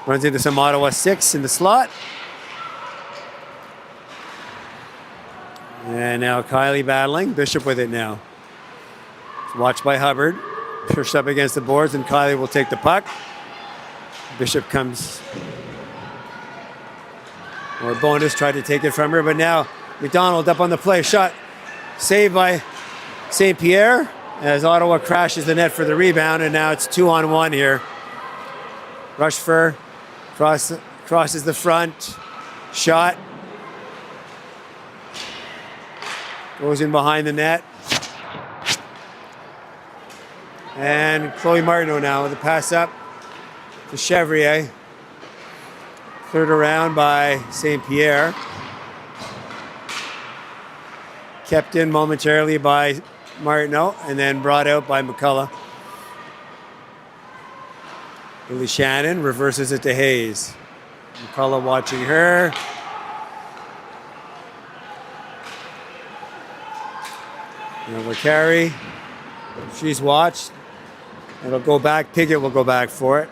A: runs into some Ottawa 6 in the slot. And now Kylie battling. Bishop with it now. Watched by Hubbard. Pushed up against the boards, and Kylie will take the puck. Bishop comes. Or Bonus tried to take it from her, but now McDonald up on the play. Shot saved by St. Pierre as Ottawa crashes the net for the rebound, and now it's 2-on-1 here. Rushford crosses the front. Shot. Goes in behind the net. And Chloe Martineau now with the pass up to Chevrier. Cleared around by St. Pierre. Kept in momentarily by Martineau and then brought out by McCullough. Billy Shannon reverses it to Hayes. McCullough watching her. Over carry. She's watched. It'll go back. Piggott will go back for it.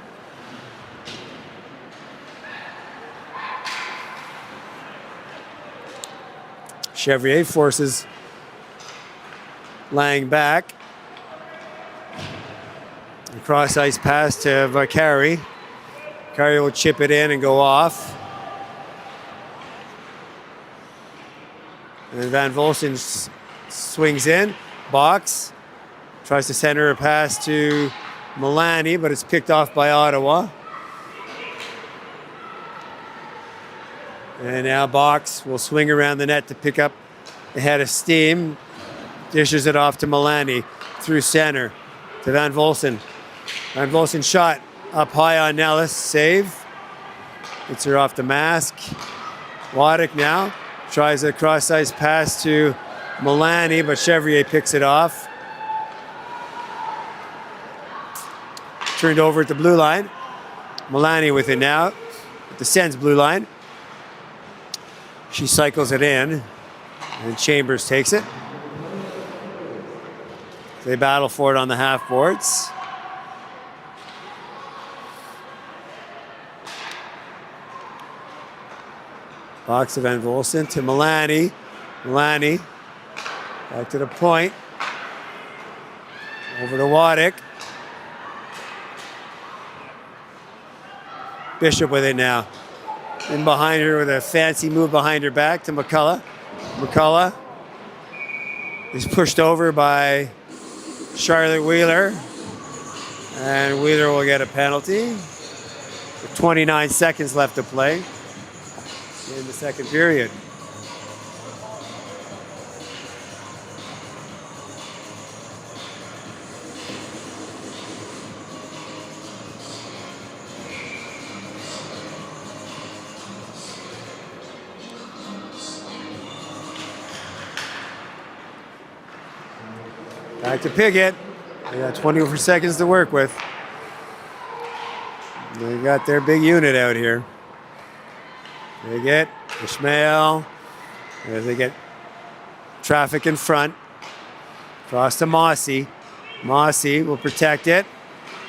A: Chevrier forces Lang back. Cross ice pass to Vakari. Vakari will chip it in and go off. And Van Volsen swings in. Box. Tries to center a pass to Milani, but it's picked off by Ottawa. And now Box will swing around the net to pick up the head of steam. Dishes it off to Milani through center to Van Volsen. Van Volsen shot up high on Nellis. Save. Gets her off the mask. Waddick now tries a cross-ice pass to Milani, but Chevrier picks it off. Turned over at the blue line. Milani with it now at the Sens blue line. She cycles it in, and Chambers takes it. They battle for it on the half boards. Box of Van Volsen to Milani. Milani back to the point. Over to Waddick. Bishop with it now. In behind her with a fancy move behind her back to McCullough. McCullough is pushed over by Charlotte Wheeler. And Wheeler will get a penalty. With 29 seconds left to play in the second period. Back to Piggott. They got 24 seconds to work with. They got their big unit out here. Piggott, Ishmael. As they get traffic in front. Cross to Mossy. Mossy will protect it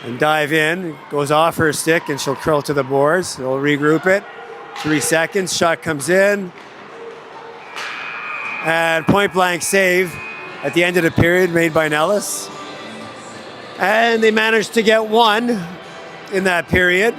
A: and dive in. Goes off her stick and she'll curl to the boards. We'll regroup it. 3 seconds. Shot comes in. And point blank save at the end of the period made by Nellis. And they managed to get one in that period.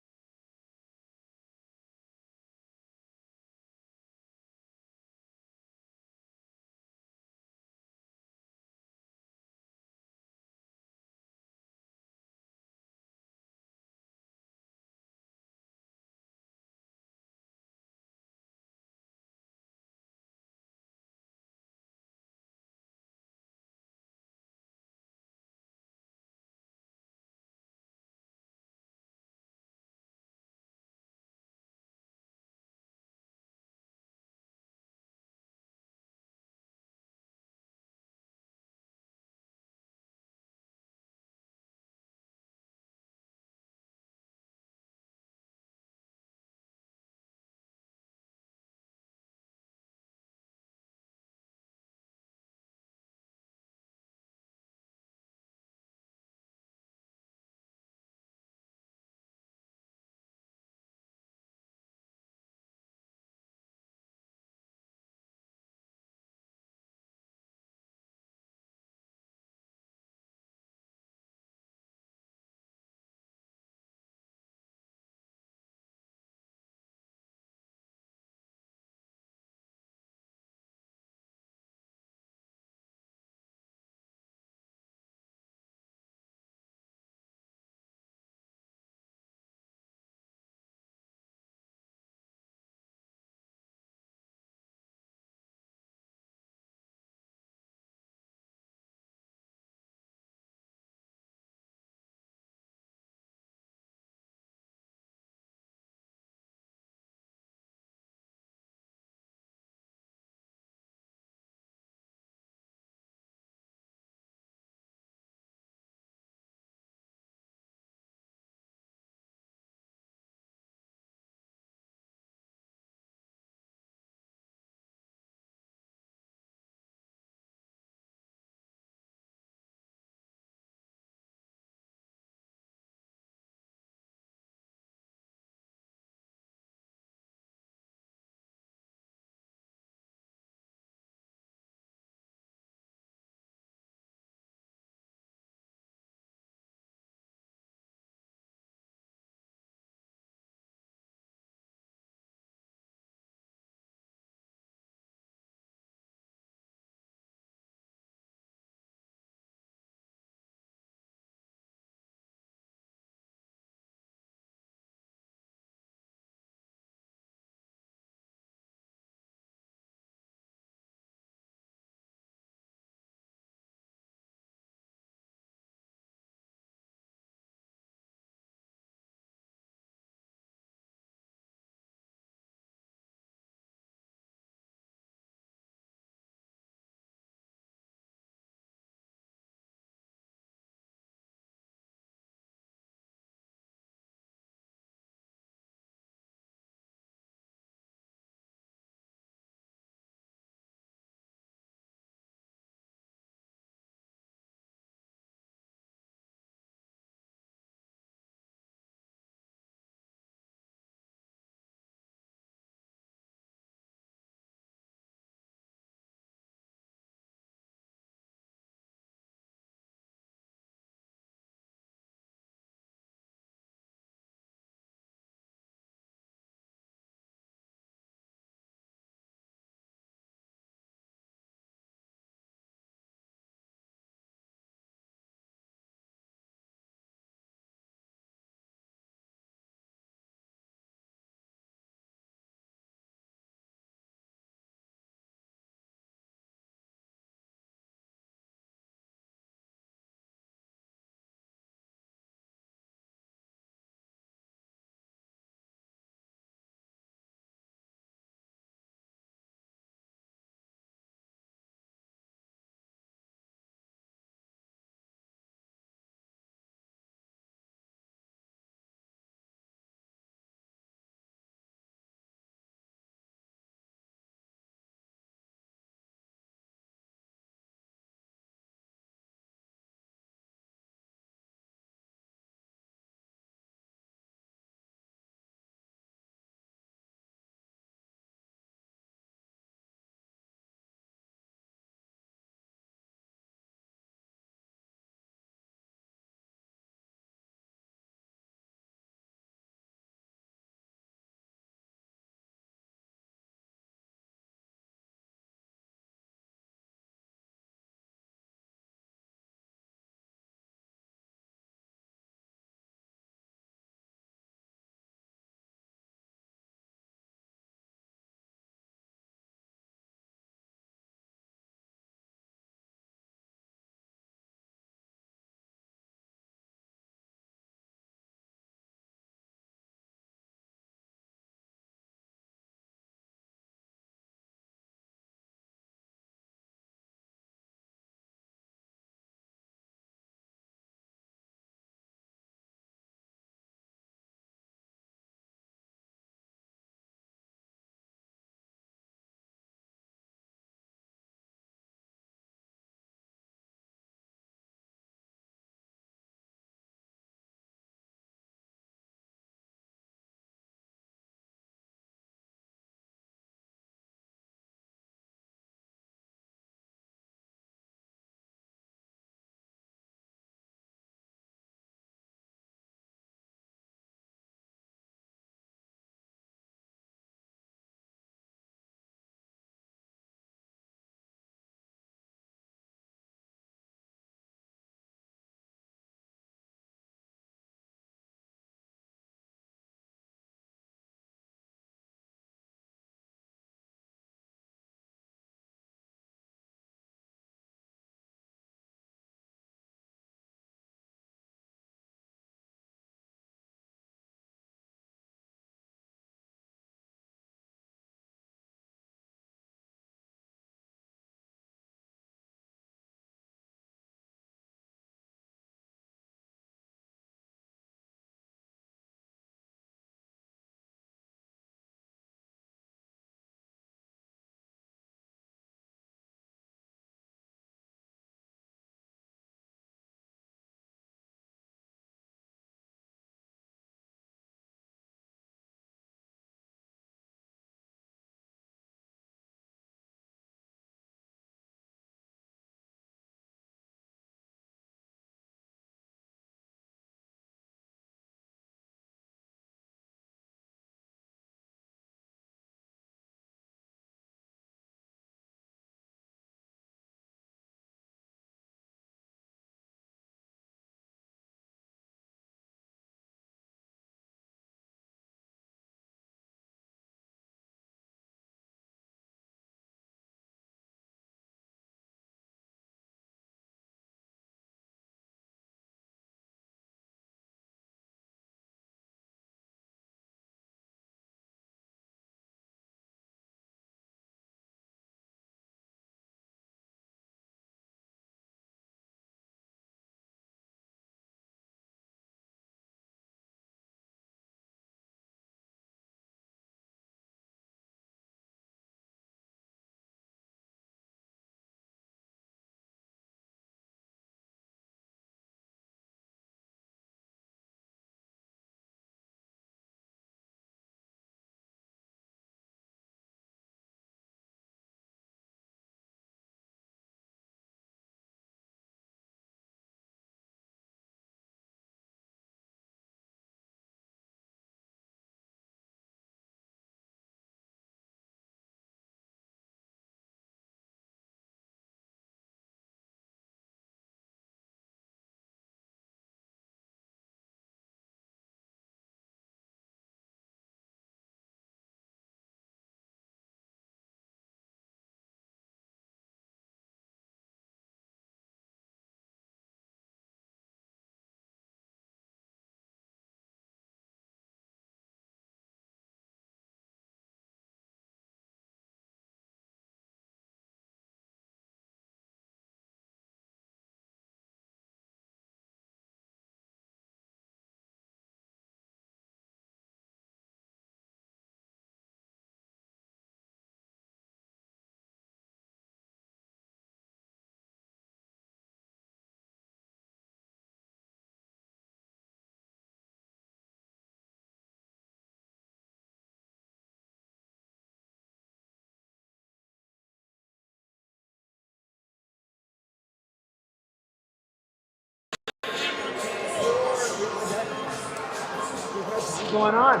A: going on?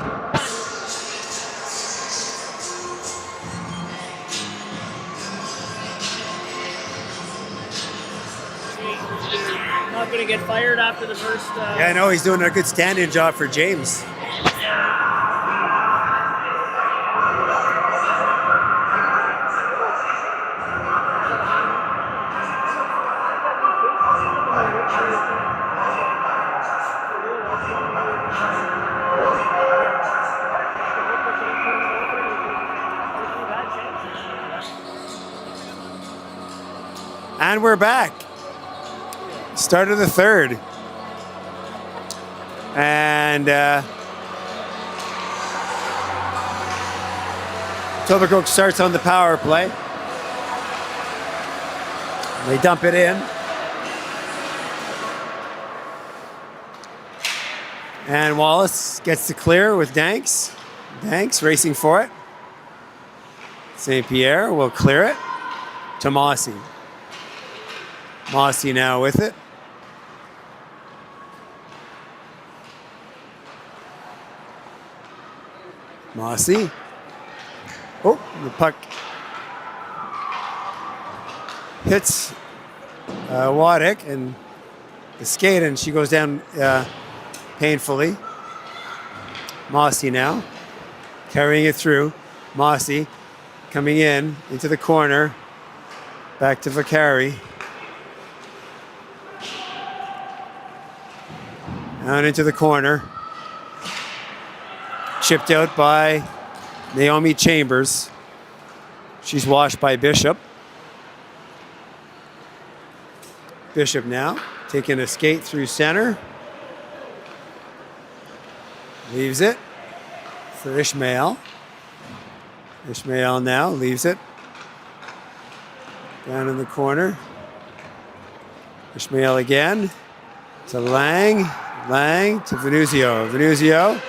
B: Not gonna get fired after the first.
A: Yeah, I know he's doing a good stand-in job for James. And we're back. Start of the third. And Etobicoke starts on the power play. They dump it in. And Wallace gets to clear with Danks. Danks racing for it. St. Pierre will clear it to Mossy. Mossy now with it. Mossy. Oh, the puck hits Waddick and the skate, and she goes down painfully. Mossy now carrying it through. Mossy coming in into the corner. Back to Vicari. Out into the corner. Chipped out by Naomi Chambers. She's washed by Bishop. Bishop now taking a skate through center. Leaves it for Ishmael. Ishmael now leaves it. Down in the corner. Ishmael again to Lang. Lang to Venuzio. Venuzio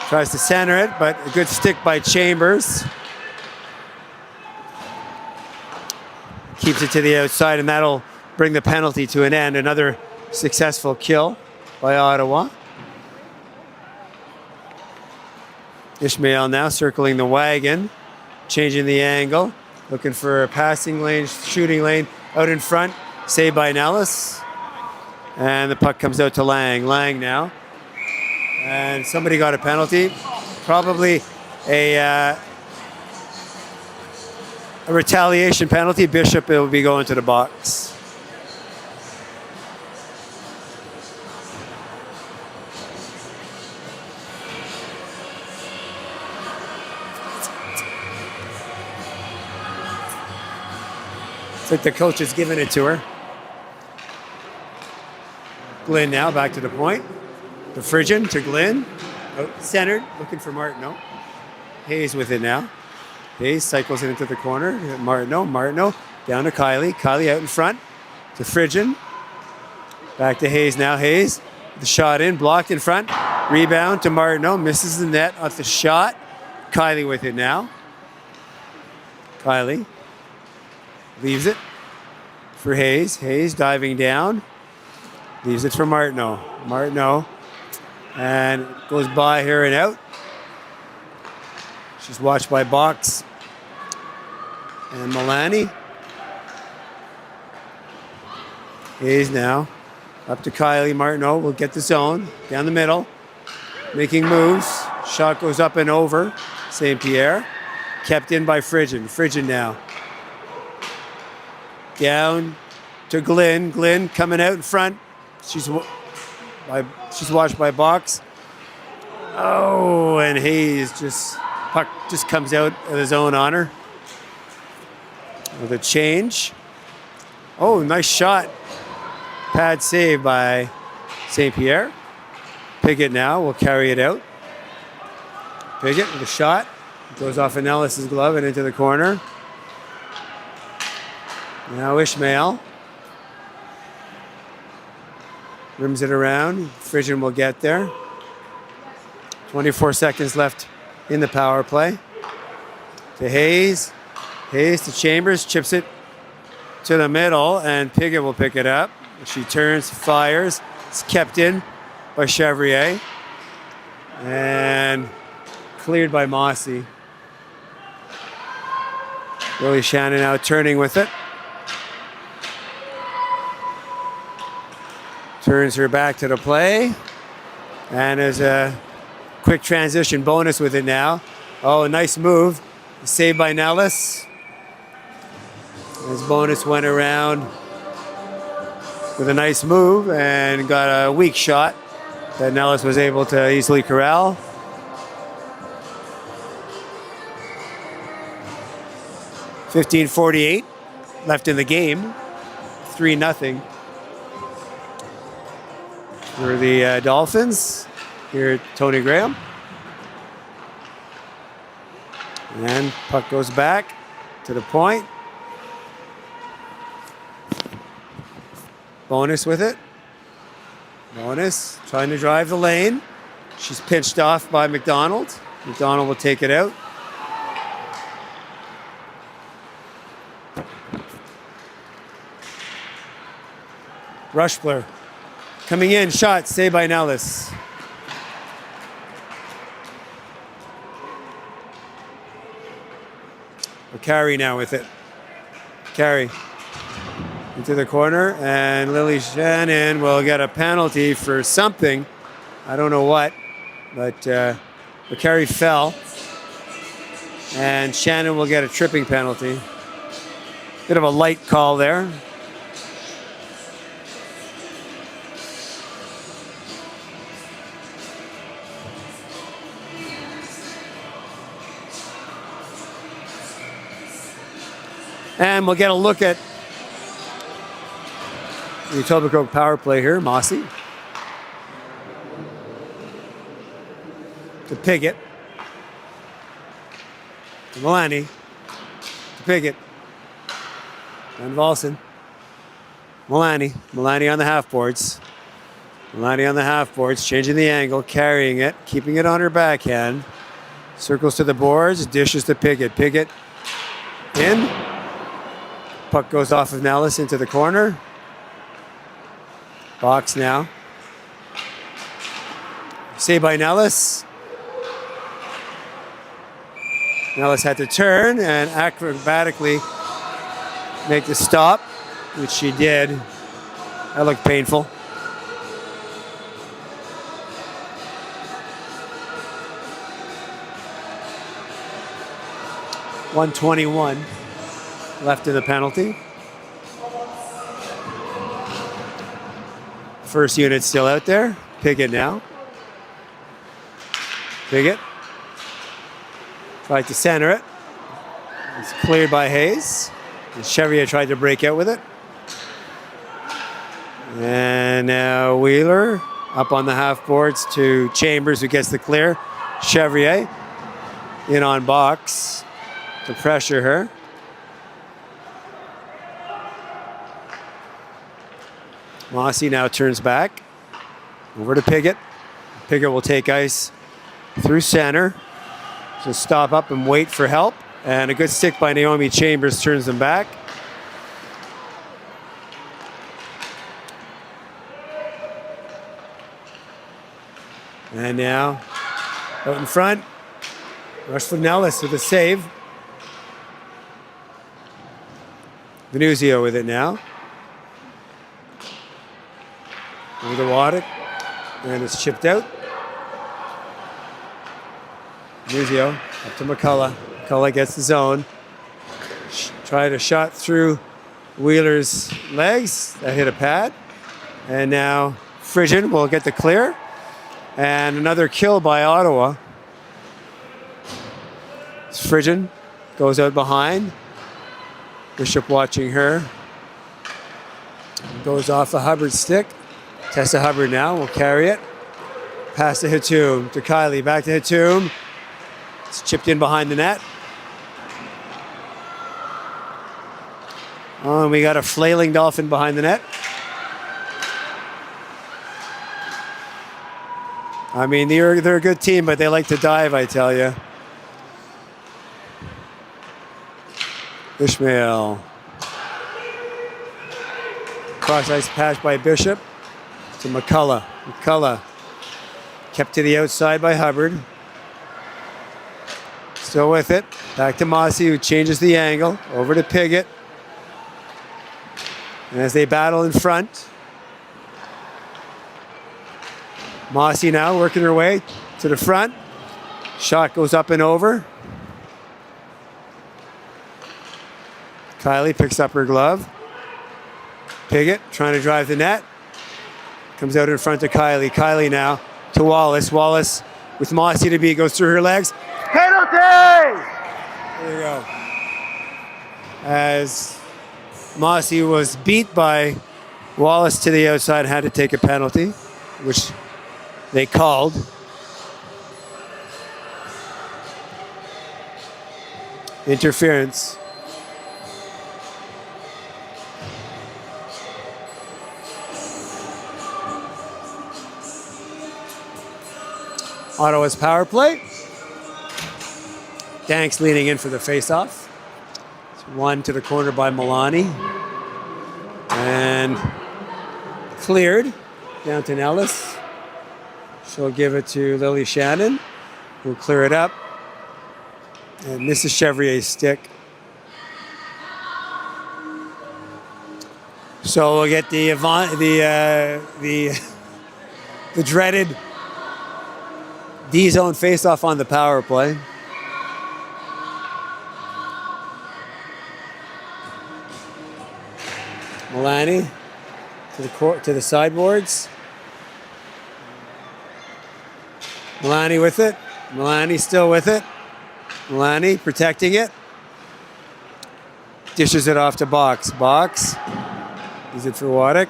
A: tries to center it, but a good stick by Chambers. Keeps it to the outside, and that'll bring the penalty to an end. Another successful kill by Ottawa. Ishmael now circling the wagon, changing the angle, looking for a passing lane, shooting lane out in front. Saved by Nellis. And the puck comes out to Lang. Lang now. And somebody got a penalty. Probably a retaliation penalty. Bishop will be going to the box. It's like the coach is giving it to her. Glynn now back to the point. The Phrygian to Glynn. Oh, centered, looking for Martineau. Hayes with it now. Hayes cycles it into the corner. Martineau down to Kylie. Kylie out in front to Phrygian. Back to Hayes now. Hayes, the shot in, blocked in front. Rebound to Martineau. Misses the net off the shot. Kylie with it now. Kylie leaves it for Hayes. Hayes diving down. Leaves it for Martineau. Martineau. And goes by her and out. She's watched by Box and Milani. Hayes now up to Kylie. Martineau will get the zone down the middle. Making moves. Shot goes up and over. St. Pierre. Kept in by Phrygian. Phrygian now. Down to Glynn. Glynn coming out in front. She's watched by Box. Oh, and Hayes puck just comes out of his own honor. With a change. Oh, nice shot. Pad save by St. Pierre. Piggott now will carry it out. Piggott with a shot. Goes off of Nellis's glove and into the corner. Now Ishmael. Rims it around. Phrygian will get there. 24 seconds left in the power play. To Hayes. Hayes to Chambers. Chips it to the middle, and Piggott will pick it up. She turns, fires. It's kept in by Chevrier. And cleared by Mossy. Lily Shannon now turning with it. Turns her back to the play. And there's a quick transition bonus with it now. Oh, nice move. Saved by Nellis. As bonus went around with a nice move and got a weak shot that Nellis was able to easily corral. .48 left in the game. 3-0 for the Dolphins. Here, Tony Graham. And puck goes back to the point. Bonus with it. Bonus trying to drive the lane. She's pinched off by McDonald. McDonald will take it out. Rushbler coming in, shot, saved by Nellis. Carey now with it. Carey into the corner, and Lily Shannon will get a penalty for something. I don't know what, but Carey fell, and Shannon will get a tripping penalty. Bit of a light call there. And we'll get a look at the Etobicoke power play here. Mossy to Piggott. To Milani. To Piggott. And Volson. Milani. Milani on the half boards. Milani on the half boards, changing the angle, carrying it, keeping it on her backhand. Circles to the boards, dishes to Piggott. Piggott in. Puck goes off of Nellis into the corner. Box now. Saved by Nellis. Nellis had to turn and acrobatically make the stop, which she did. That looked painful. .121 left in the penalty. First unit still out there. Piggott now. Piggott. Tried to center it. It's cleared by Hayes. And Chevrier tried to break out with it. And now Wheeler up on the half boards to Chambers, who gets the clear. Chevrier in on box to pressure her. Mossy now turns back over to Piggott. Piggott will take ice through center. So stop up and wait for help. And a good stick by Naomi Chambers turns them back. And now out in front, Rushford Nellis with a save. Venuzio with it now. Over the water, and it's chipped out. Venuzio up to McCullough. McCullough gets the zone. Tried a shot through Wheeler's legs. That hit a pad. And now Frisian will get the clear. And another kill by Ottawa. Frisian goes out behind. Bishop watching her. Goes off the Hubbard stick. Tessa Hubbard now will carry it. Pass to Hatum, to Kylie, back to Hatum. It's chipped in behind the net. Oh, and we got a flailing Dolphin behind the net. I mean, they're a good team, but they like to dive, I tell you. Ishmael. Cross ice pass by Bishop to McCullough. McCullough Kept to the outside by Hubbard. Still with it. Back to Mossy, who changes the angle. Over to Piggott. And as they battle in front, Mossy now working her way to the front. Shot goes up and over. Kylie picks up her glove. Piggott trying to drive the net. Comes out in front of Kylie. Kylie now to Wallace. Wallace with Mossy to beat goes through her legs. Penalty! There you go. As Mossy was beat by Wallace to the outside, had to take a penalty, which they called. Interference. Ottawa's power play. Danks leaning in for the faceoff. It's one to the corner by Milani. And cleared down to Nellis. She'll give it to Lily Shannon, who'll clear it up. And Mrs. Chevrier's stick. So we'll get the dreaded D-zone face-off on the power play. Milani to the sideboards. Milani with it. Milani still with it. Milani protecting it. Dishes it off to Box. Box. Is it for Waddick?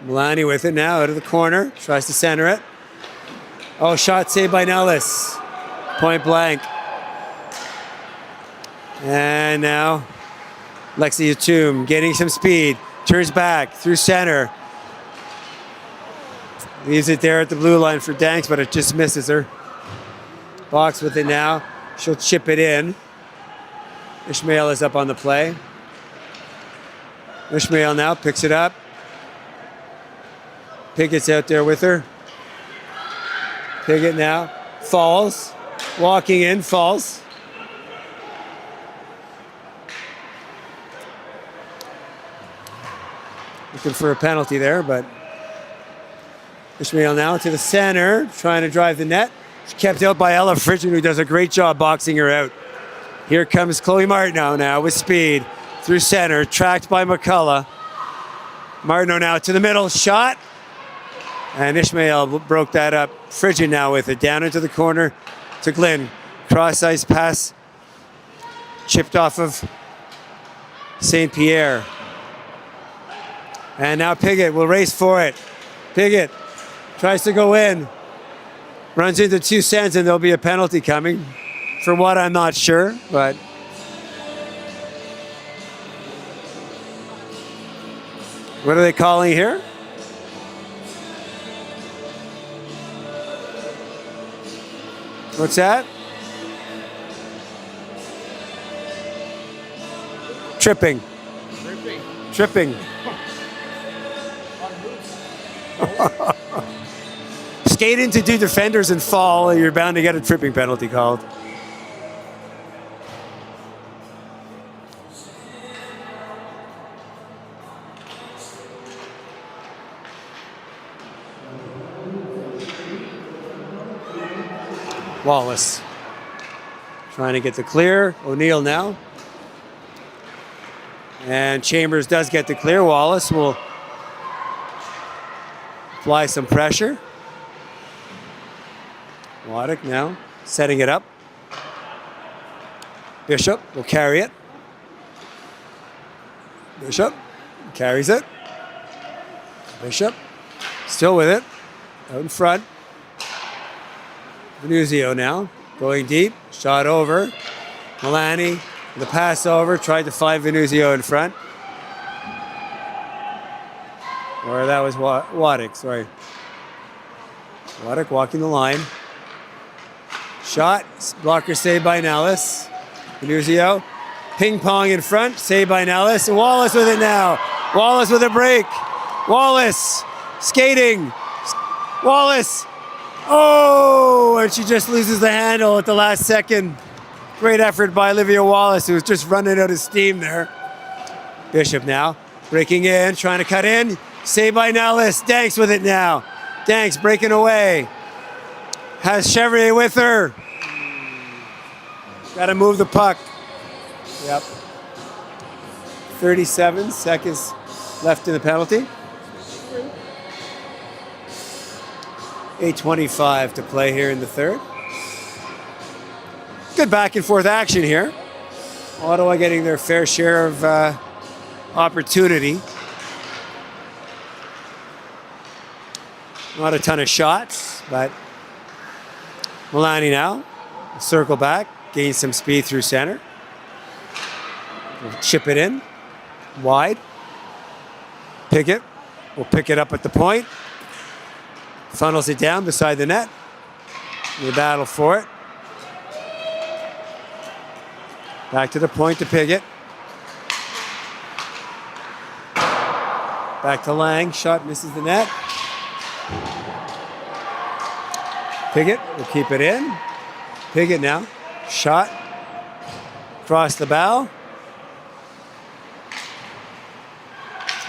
A: Milani with it now out of the corner. Tries to center it. Oh, shot saved by Nellis. Point blank. And now Lexi Atum getting some speed. Turns back through center. Leaves it there at the blue line for Danks, but it just misses her. Box with it now. She'll chip it in. Ishmael is up on the play. Ishmael now picks it up. Piggott's out there with her. Piggott now falls. Walking in, falls. Looking for a penalty there, but Ishmael now to the center, trying to drive the net. She's kept out by Ella Frigid, who does a great job boxing her out. Here comes Chloe Martineau now with speed through center, tracked by McCullough. Martineau now to the middle, shot. And Ishmael broke that up. Frigid now with it, down into the corner to Glynn. Cross-ice pass, chipped off of St. Pierre. And now Piggott will race for it. Piggott tries to go in. Runs into 2 cents, and there'll be a penalty coming. For what, I'm not sure, but what are they calling here? What's that? Tripping. Tripping. Skate into 2 defenders and fall, you're bound to get a tripping penalty called. Wallace trying to get the clear. O'Neill now. And Chambers does get the clear. Wallace will apply some pressure. Waddick now setting it up. Bishop will carry it. Bishop carries it. Bishop still with it. Out in front. Venuzio now going deep. Shot over. Milani, the pass over. Tried to find Venuzio in front. Or that was Waddick, sorry. Waddick walking the line. Shot. Blocker saved by Nellis. Venuzio. Ping pong in front. Saved by Nellis. And Wallace with it now. Wallace with a break. Wallace skating. Wallace Oh, and she just loses the handle at the last second. Great effort by Olivia Wallace, who was just running out of steam there. Bishop now, breaking in, trying to cut in. Saved by Nellis. Danks with it now. Danks breaking away. Has Chevrier with her. Got to move the puck. Yep. 37 seconds left in the penalty. 8:25 to play here in the third. Good back and forth action here. Ottawa getting their fair share of opportunity. Not a ton of shots, but Milani now, circle back, gain some speed through center. We'll chip it in, wide. Pickett will pick it up at the point. Funnels it down beside the net. We battle for it. Back to the point to Pickett. Back to Lang. Shot misses the net. Pickett will keep it in. Pickett now. Shot. Across the bow.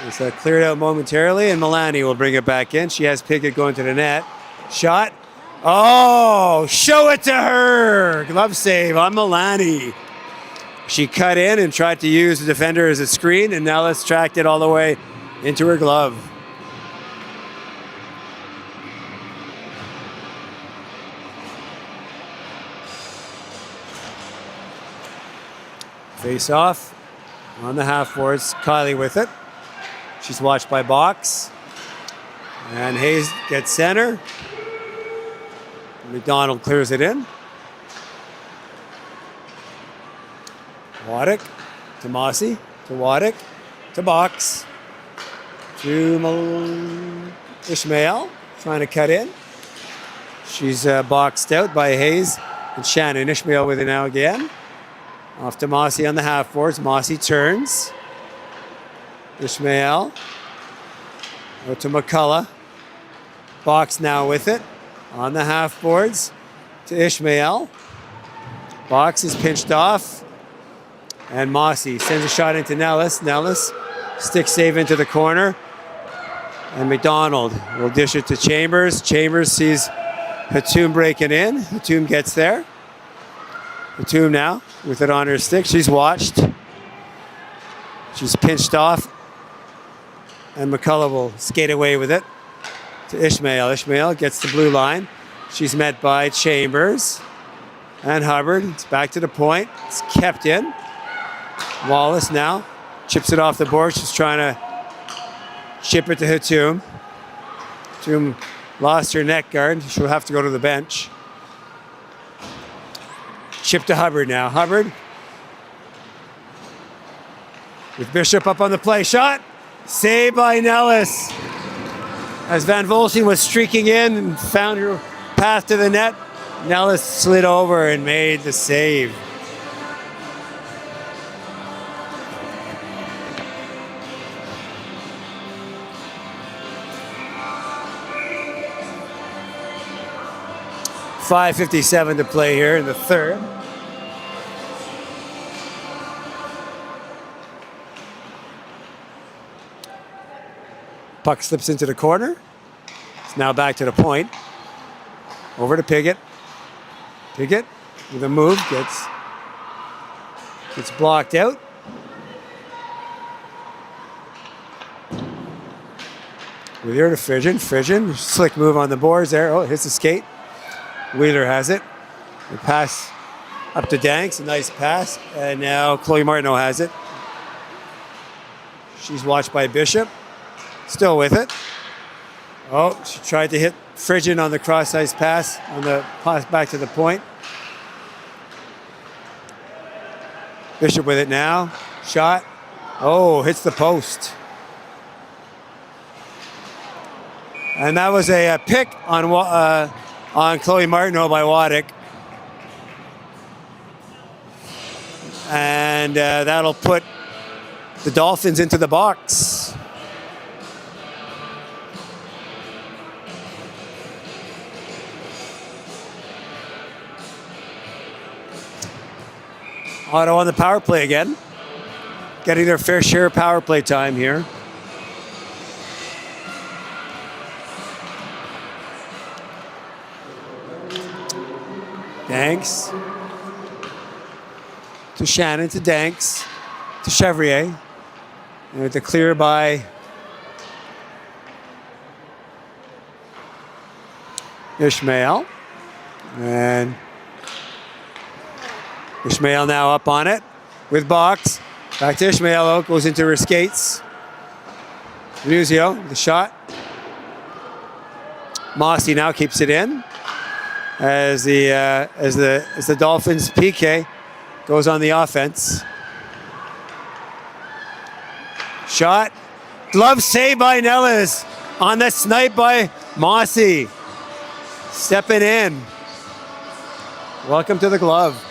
A: It's cleared out momentarily, and Milani will bring it back in. She has Pickett going to the net. Shot. Oh, show it to her. Glove save on Milani. She cut in and tried to use the defender as a screen, and now let's track it all the way into her glove. Face off on the half boards. Kylie with it. She's watched by Box. And Hayes gets center. McDonald clears it in. Waddick to Mossy, to Waddick, to Box, to Ishmael, trying to cut in. She's boxed out by Hayes and Shannon. Ishmael with it now again. Off to Mossy on the half boards. Mossy turns. Ishmael. Go to McCullough. Box now with it. On the half boards to Ishmael. Box is pinched off. And Mossy sends a shot into Nellis. Nellis, stick save into the corner. And McDonald will dish it to Chambers. Chambers sees Hatum breaking in. Hatum gets there. Hatum now with it on her stick. She's watched. She's pinched off. And McCullough will skate away with it to Ishmael. Ishmael gets the blue line. She's met by Chambers and Hubbard. It's back to the point. It's kept in. Wallace now chips it off the board. She's trying to chip it to Hatum. Hatum lost her net guard. She'll have to go to the bench. Chip to Hubbard now. Hubbard with Bishop up on the play. Shot. Saved by Nellis. As Van Volsing was streaking in and found her path to the net, Nellis slid over and made the save. .5:57 to play here in the third. Puck slips into the corner. It's now back to the point. Over to Pickett. Pickett with a move gets blocked out. With here to Fridgen. Fridgen, slick move on the boards there. Oh, hits the skate. Wheeler has it. The pass up to Danks, a nice pass. And now Chloe Martineau has it. She's watched by Bishop. Still with it. Oh, she tried to hit Fridgen on the cross-ice pass, on the pass back to the point. Bishop with it now. Shot. Oh, hits the post. And that was a pick on Chloe Martineau by Waddick. And that'll put the Dolphins into the box. Ottawa on the power play again. Getting their fair share of power play time here. Danks. To Shannon, to Danks. To Chevrier. And with the clear by Ishmael. And Ishmael now up on it with box. Back to Ishmael, though. Goes into her skates. Nuzio, the shot. Mossy now keeps it in as the Dolphins PK goes on the offense. Shot. Glove save by Nellis on the snipe by Mossy. Stepping in. Welcome to the glove.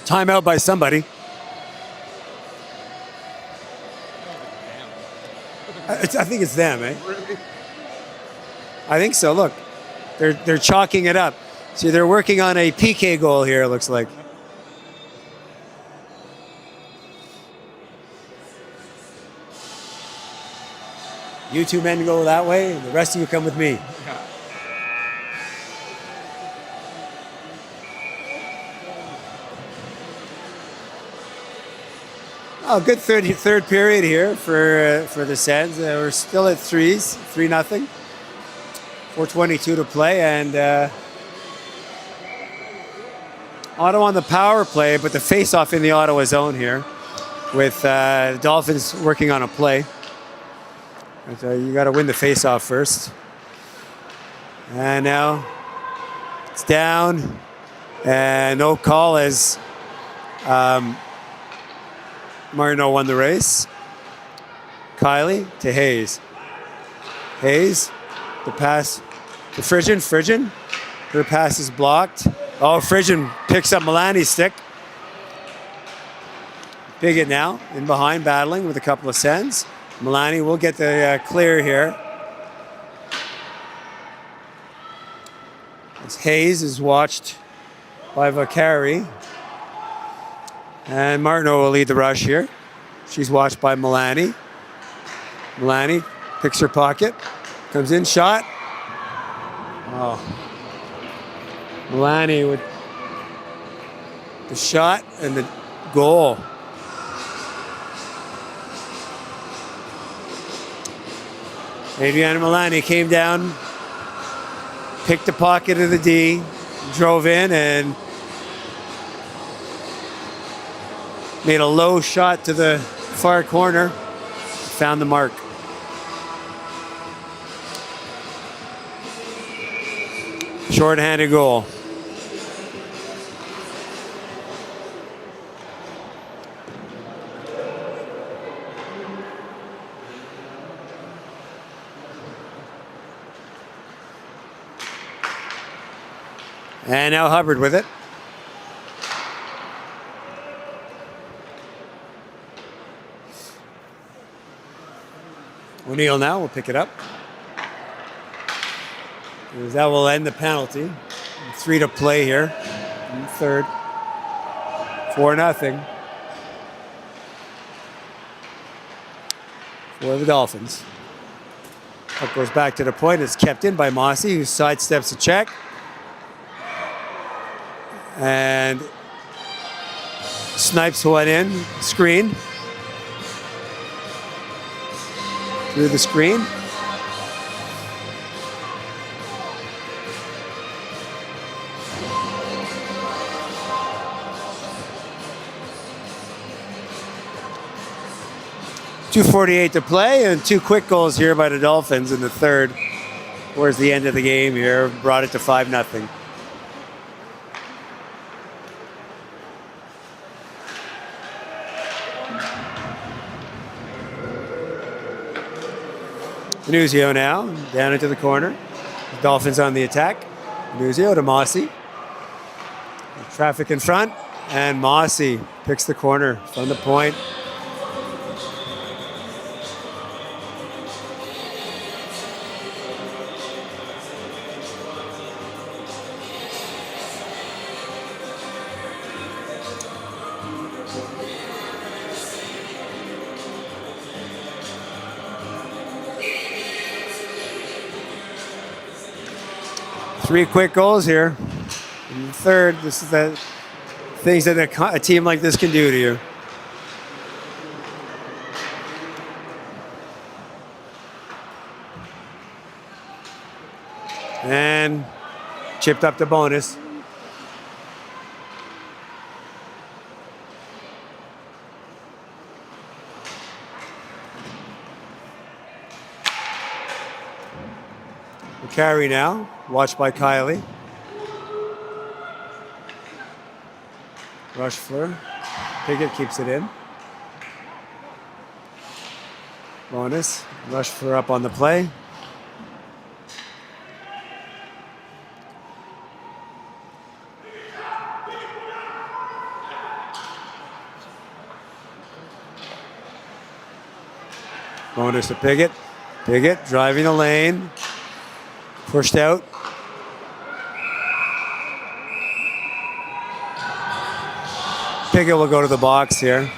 A: Timeout by somebody. I think it's them, eh? I think so. Look, they're chalking it up. See, they're working on a PK goal here, it looks like. You two men go that way, the rest of you come with me. Oh, good third period here for the Sens. We're still at 3-0. 4:22 to play, and Ottawa on the power play, but the face-off in the Ottawa zone here, with the Dolphins working on a play. But, you got to win the face-off first. And now it's down, and no call as Marino won the race. Kylie to Hayes. Hayes, the pass to Frigin. Her pass is blocked. Oh, Frigin picks up Milani's stick. Bigot now in behind, battling with a couple of Sens. Milani will get the clear here. As Hayes is watched by Vakari. And Martineau will lead the rush here. She's watched by Milani. Milani picks her pocket. Comes in, shot. Oh. Milani with the shot and the goal. Adriana Milani came down, picked the pocket of the D, drove in and made a low shot to the far corner, found the mark. Short-handed goal. And now Hubbard with it. O'Neill now will pick it up. That will end the penalty. 3 to play here in the third. 4-0 for the Dolphins. Puck goes back to the point. It's kept in by Mossy, who sidesteps a check. And snipes one in, screen. Through the screen. .248 to play, and 2 quick goals here by the Dolphins in the third. Towards the end of the game here, brought it to 5-0. Nuzio now, down into the corner. The Dolphins on the attack. Nuzio to Mossy. Traffic in front. And Mossy picks the corner from the point. Three quick goals here. In the third, this is the things that a team like this can do to you. And chipped up the bonus. The carry now, watched by Kylie. Rush Fleur. Piggott keeps it in. Bonus. Rush Fleur up on the play. Bonus to Piggott. Piggott driving the lane. Pushed out. Piggott will go to the box here.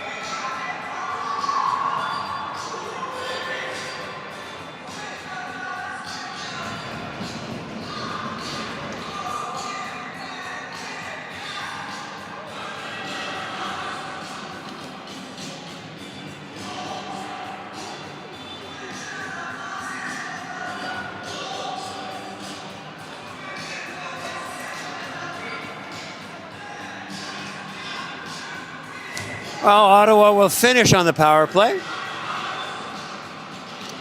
A: Well, Ottawa will finish on the power play.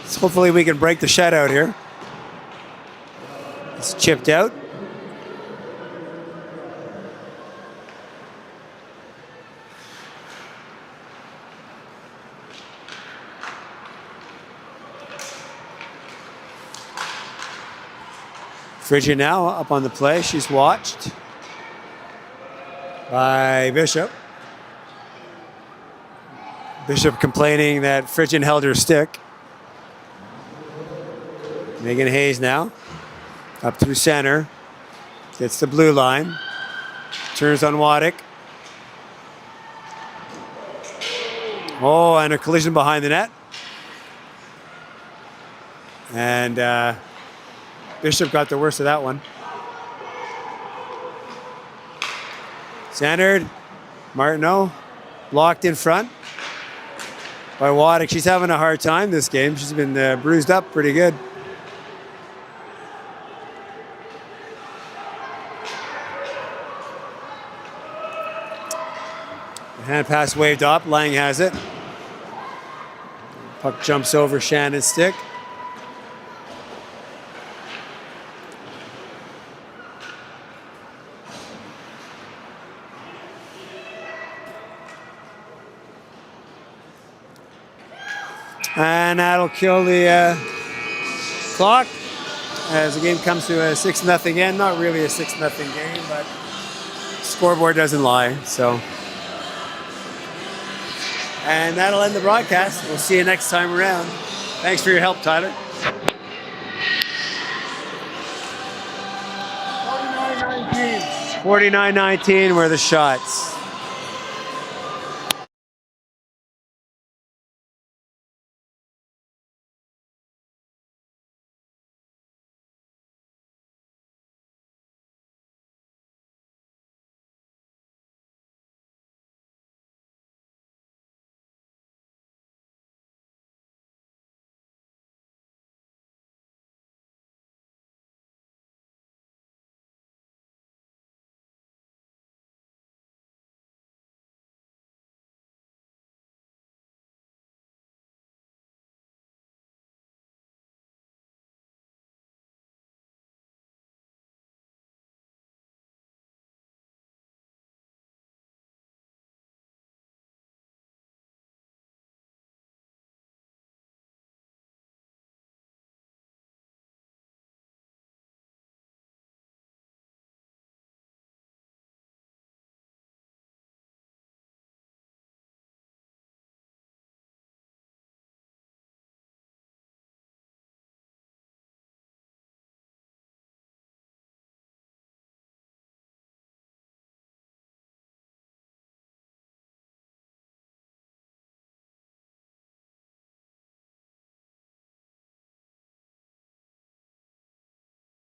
A: So hopefully we can break the shutout here. It's chipped out. Frigid now up on the play. She's watched by Bishop. Bishop complaining that Frigid held her stick. Megan Hayes now. Up through center. Gets the blue line. Turns on Waddick. Oh, and a collision behind the net. And Bishop got the worst of that one. Centered. Martineau. Blocked in front by Waddick. She's having a hard time this game. She's been bruised up pretty good. The hand pass waved up. Lang has it. Puck jumps over Shannon's stick. And that'll kill the clock as the game comes to a 6-0 end. Not really a 6-0 game, but scoreboard doesn't lie. So, and that'll end the broadcast. We'll see you next time around. Thanks for your help, Tyler. 49-19 were the shots.